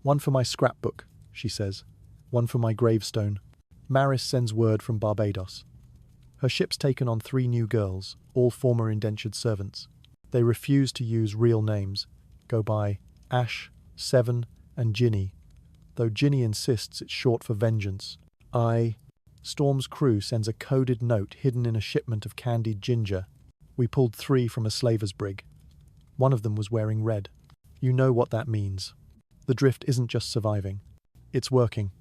"One for my scrapbook," she says. "One for my gravestone." Maris sends word from Barbados. Her ship's taken on 3 new girls, all former indentured servants. They refuse to use real names, go by Ash, Seven, and Ginny, though Ginny insists it's short for vengeance. Storm's crew sends a coded note hidden in a shipment of candied ginger. "We pulled 3 from a slaver's brig. One of them was wearing red." You know what that means. The drift isn't just surviving. It's working.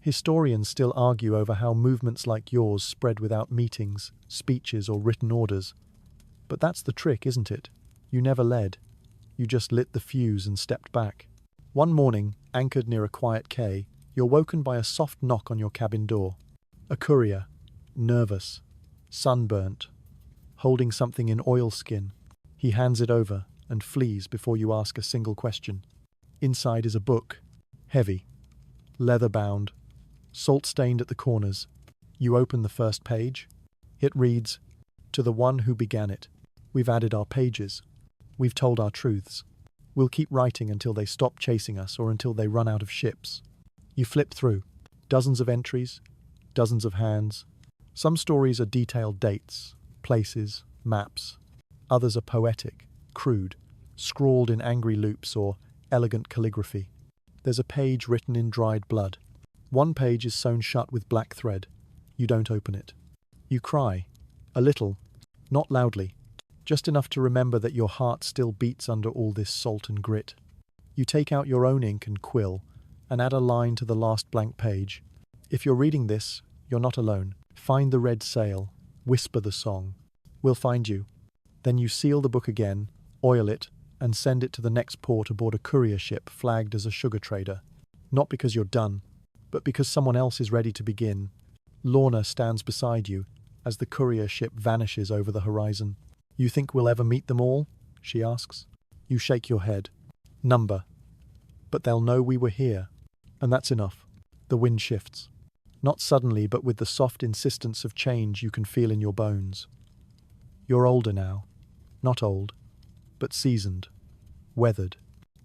Historians still argue over how movements like yours spread without meetings, speeches, or written orders. But that's the trick, isn't it? You never led. You just lit the fuse and stepped back. One morning, anchored near a quiet quay, you're woken by a soft knock on your cabin door. A courier, nervous, sunburnt, holding something in oilskin. He hands it over and flees before you ask a single question. Inside is a book, heavy, leather-bound, salt-stained at the corners. You open the first page. It reads, "To the one who began it. We've added our pages. We've told our truths. We'll keep writing until they stop chasing us or until they run out of ships." You flip through. Dozens of entries, dozens of hands. Some stories are detailed dates, places, maps. Others are poetic, crude, scrawled in angry loops or elegant calligraphy. There's a page written in dried blood. One page is sewn shut with black thread. You don't open it. You cry. A little. Not loudly. Just enough to remember that your heart still beats under all this salt and grit. You take out your own ink and quill and add a line to the last blank page. If you're reading this, you're not alone. Find the red sail. Whisper the song. We'll find you. Then you seal the book again, oil it, and send it to the next port aboard a courier ship flagged as a sugar trader. Not because you're done, but because someone else is ready to begin. Lorna stands beside you as the courier ship vanishes over the horizon. "You think we'll ever meet them all?" she asks. You shake your head. "Number. But they'll know we were here." And that's enough. The wind shifts. Not suddenly, but with the soft insistence of change you can feel in your bones. You're older now. Not old, but seasoned, weathered.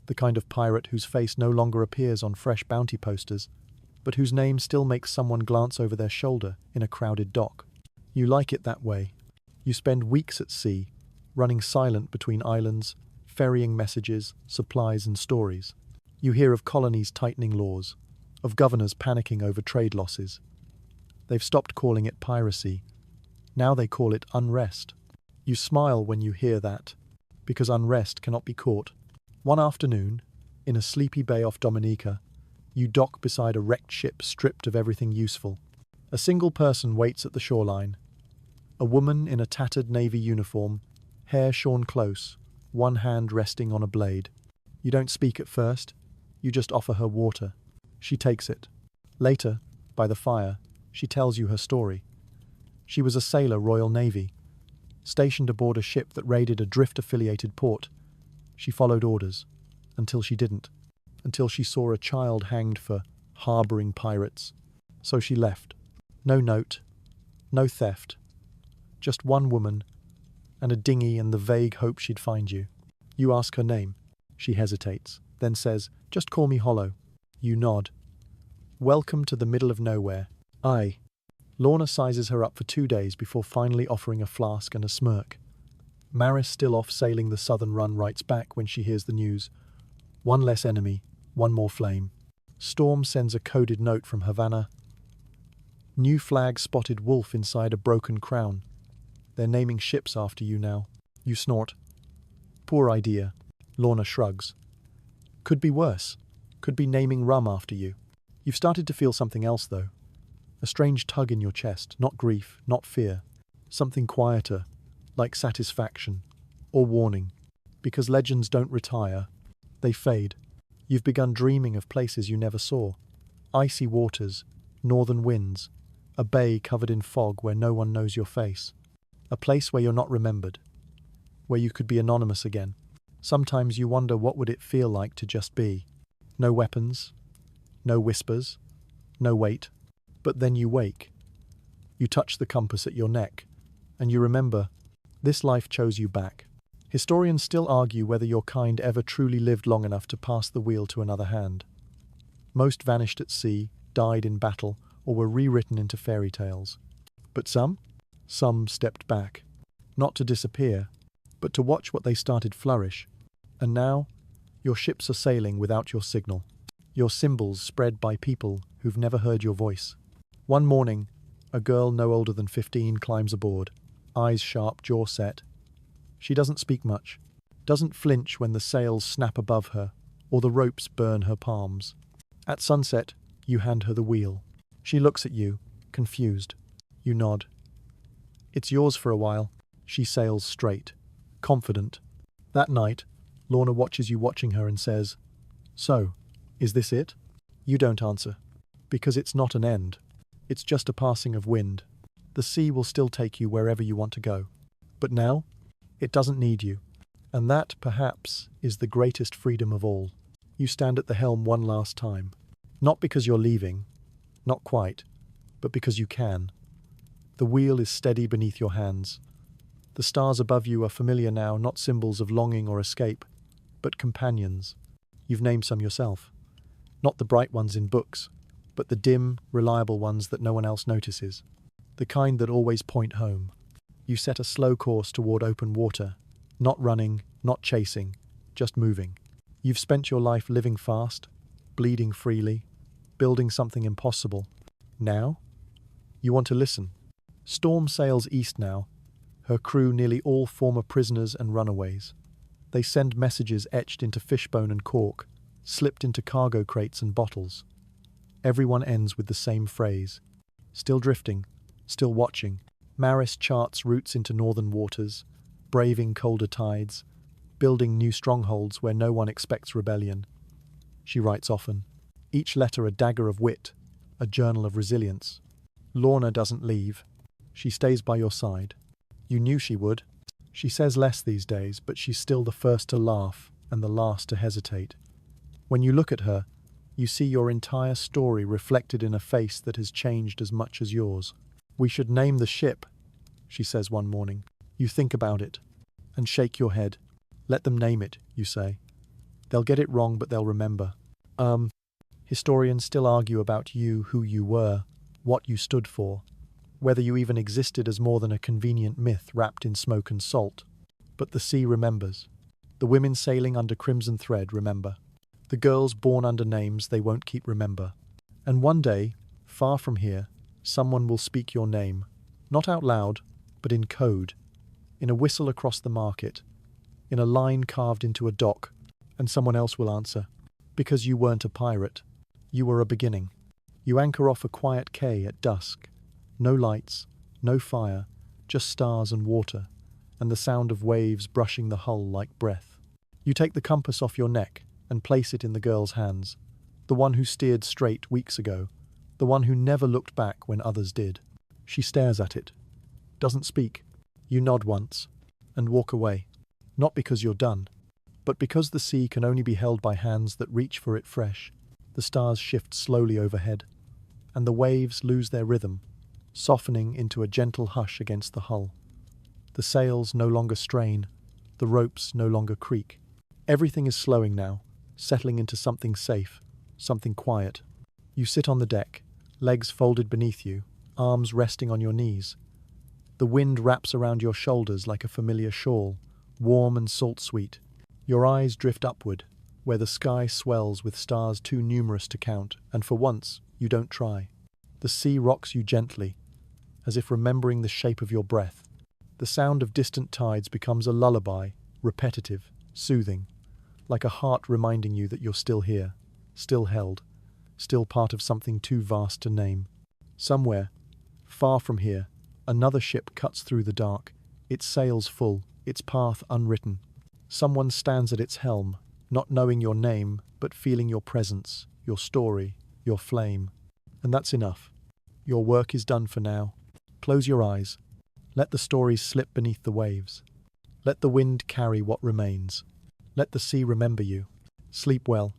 The kind of pirate whose face no longer appears on fresh bounty posters, but whose name still makes someone glance over their shoulder in a crowded dock. You like it that way. You spend weeks at sea, running silent between islands, ferrying messages, supplies and stories. You hear of colonies tightening laws, of governors panicking over trade losses. They've stopped calling it piracy. Now they call it unrest. You smile when you hear that, because unrest cannot be caught. One afternoon, in a sleepy bay off Dominica, you dock beside a wrecked ship stripped of everything useful. A single person waits at the shoreline. A woman in a tattered navy uniform, hair shorn close, one hand resting on a blade. You don't speak at first, you just offer her water. She takes it. Later, by the fire, she tells you her story. She was a sailor, Royal Navy, stationed aboard a ship that raided a drift-affiliated port. She followed orders, until she didn't, until she saw a child hanged for harboring pirates. So she left. No note, no theft, just one woman and a dinghy and the vague hope she'd find you. You ask her name. She hesitates, then says, "Just call me Hollow." You nod. Welcome to the middle of nowhere. Aye. Lorna sizes her up for 2 days before finally offering a flask and a smirk. Maris, still off sailing the southern run, writes back when she hears the news. One less enemy, one more flame. Storm sends a coded note from Havana. New flag spotted wolf inside a broken crown. They're naming ships after you now. You snort. Poor idea. Lorna shrugs. Could be worse. Could be naming rum after you. You've started to feel something else, though. A strange tug in your chest, not grief, not fear. Something quieter, like satisfaction, or warning. Because legends don't retire, they fade. You've begun dreaming of places you never saw. Icy waters, northern winds, a bay covered in fog where no one knows your face. A place where you're not remembered, where you could be anonymous again. Sometimes you wonder what would it feel like to just be. No weapons, no whispers, no weight. But then you wake. You touch the compass at your neck, and you remember, this life chose you back. Historians still argue whether your kind ever truly lived long enough to pass the wheel to another hand. Most vanished at sea, died in battle, or were rewritten into fairy tales. But some stepped back, not to disappear, but to watch what they started flourish. And now, your ships are sailing without your signal. Your symbols spread by people who've never heard your voice. One morning, a girl no older than 15 climbs aboard, eyes sharp, jaw set. She doesn't speak much, doesn't flinch when the sails snap above her or the ropes burn her palms. At sunset, you hand her the wheel. She looks at you, confused. You nod. It's yours for a while. She sails straight, confident. That night, Lorna watches you watching her and says, "So, is this it?" You don't answer, because it's not an end. It's just a passing of wind. The sea will still take you wherever you want to go. But now, it doesn't need you. And that, perhaps, is the greatest freedom of all. You stand at the helm one last time. Not because you're leaving, not quite, but because you can. The wheel is steady beneath your hands. The stars above you are familiar now, not symbols of longing or escape, but companions. You've named some yourself. Not the bright ones in books, but the dim, reliable ones that no one else notices. The kind that always point home. You set a slow course toward open water, not running, not chasing, just moving. You've spent your life living fast, bleeding freely, building something impossible. Now, you want to listen. Storm sails east now. Her crew nearly all former prisoners and runaways. They send messages etched into fishbone and cork, slipped into cargo crates and bottles. Everyone ends with the same phrase. Still drifting, still watching. Maris charts routes into northern waters, braving colder tides, building new strongholds where no one expects rebellion. She writes often, each letter a dagger of wit, a journal of resilience. Lorna doesn't leave. She stays by your side. You knew she would. She says less these days, but she's still the first to laugh and the last to hesitate. When you look at her, you see your entire story reflected in a face that has changed as much as yours. "We should name the ship," she says one morning. You think about it and shake your head. "Let them name it," you say. "They'll get it wrong, but they'll remember." Historians still argue about you, who you were, what you stood for, whether you even existed as more than a convenient myth wrapped in smoke and salt. But the sea remembers. The women sailing under crimson thread remember. The girls born under names they won't keep remember. And one day, far from here, someone will speak your name, not out loud, but in code, in a whistle across the market, in a line carved into a dock, and someone else will answer. Because you weren't a pirate. You were a beginning. You anchor off a quiet quay at dusk. No lights, no fire, just stars and water, and the sound of waves brushing the hull like breath. You take the compass off your neck and place it in the girl's hands, the one who steered straight weeks ago, the one who never looked back when others did. She stares at it, doesn't speak. You nod once, and walk away, not because you're done, But because the sea can only be held by hands that reach for it fresh, the stars shift slowly overhead, and the waves lose their rhythm, softening into a gentle hush against the hull. The sails no longer strain, the ropes no longer creak. Everything is slowing now, settling into something safe, something quiet. You sit on the deck, legs folded beneath you, arms resting on your knees. The wind wraps around your shoulders like a familiar shawl, warm and salt-sweet. Your eyes drift upward, where the sky swells with stars too numerous to count, and for once, you don't try. The sea rocks you gently, as if remembering the shape of your breath. The sound of distant tides becomes a lullaby, repetitive, soothing, like a heart reminding you that you're still here, still held, still part of something too vast to name. Somewhere, far from here, another ship cuts through the dark, its sails full, its path unwritten. Someone stands at its helm, not knowing your name, but feeling your presence, your story, your flame. And that's enough. Your work is done for now. Close your eyes. Let the stories slip beneath the waves. Let the wind carry what remains. Let the sea remember you. Sleep well.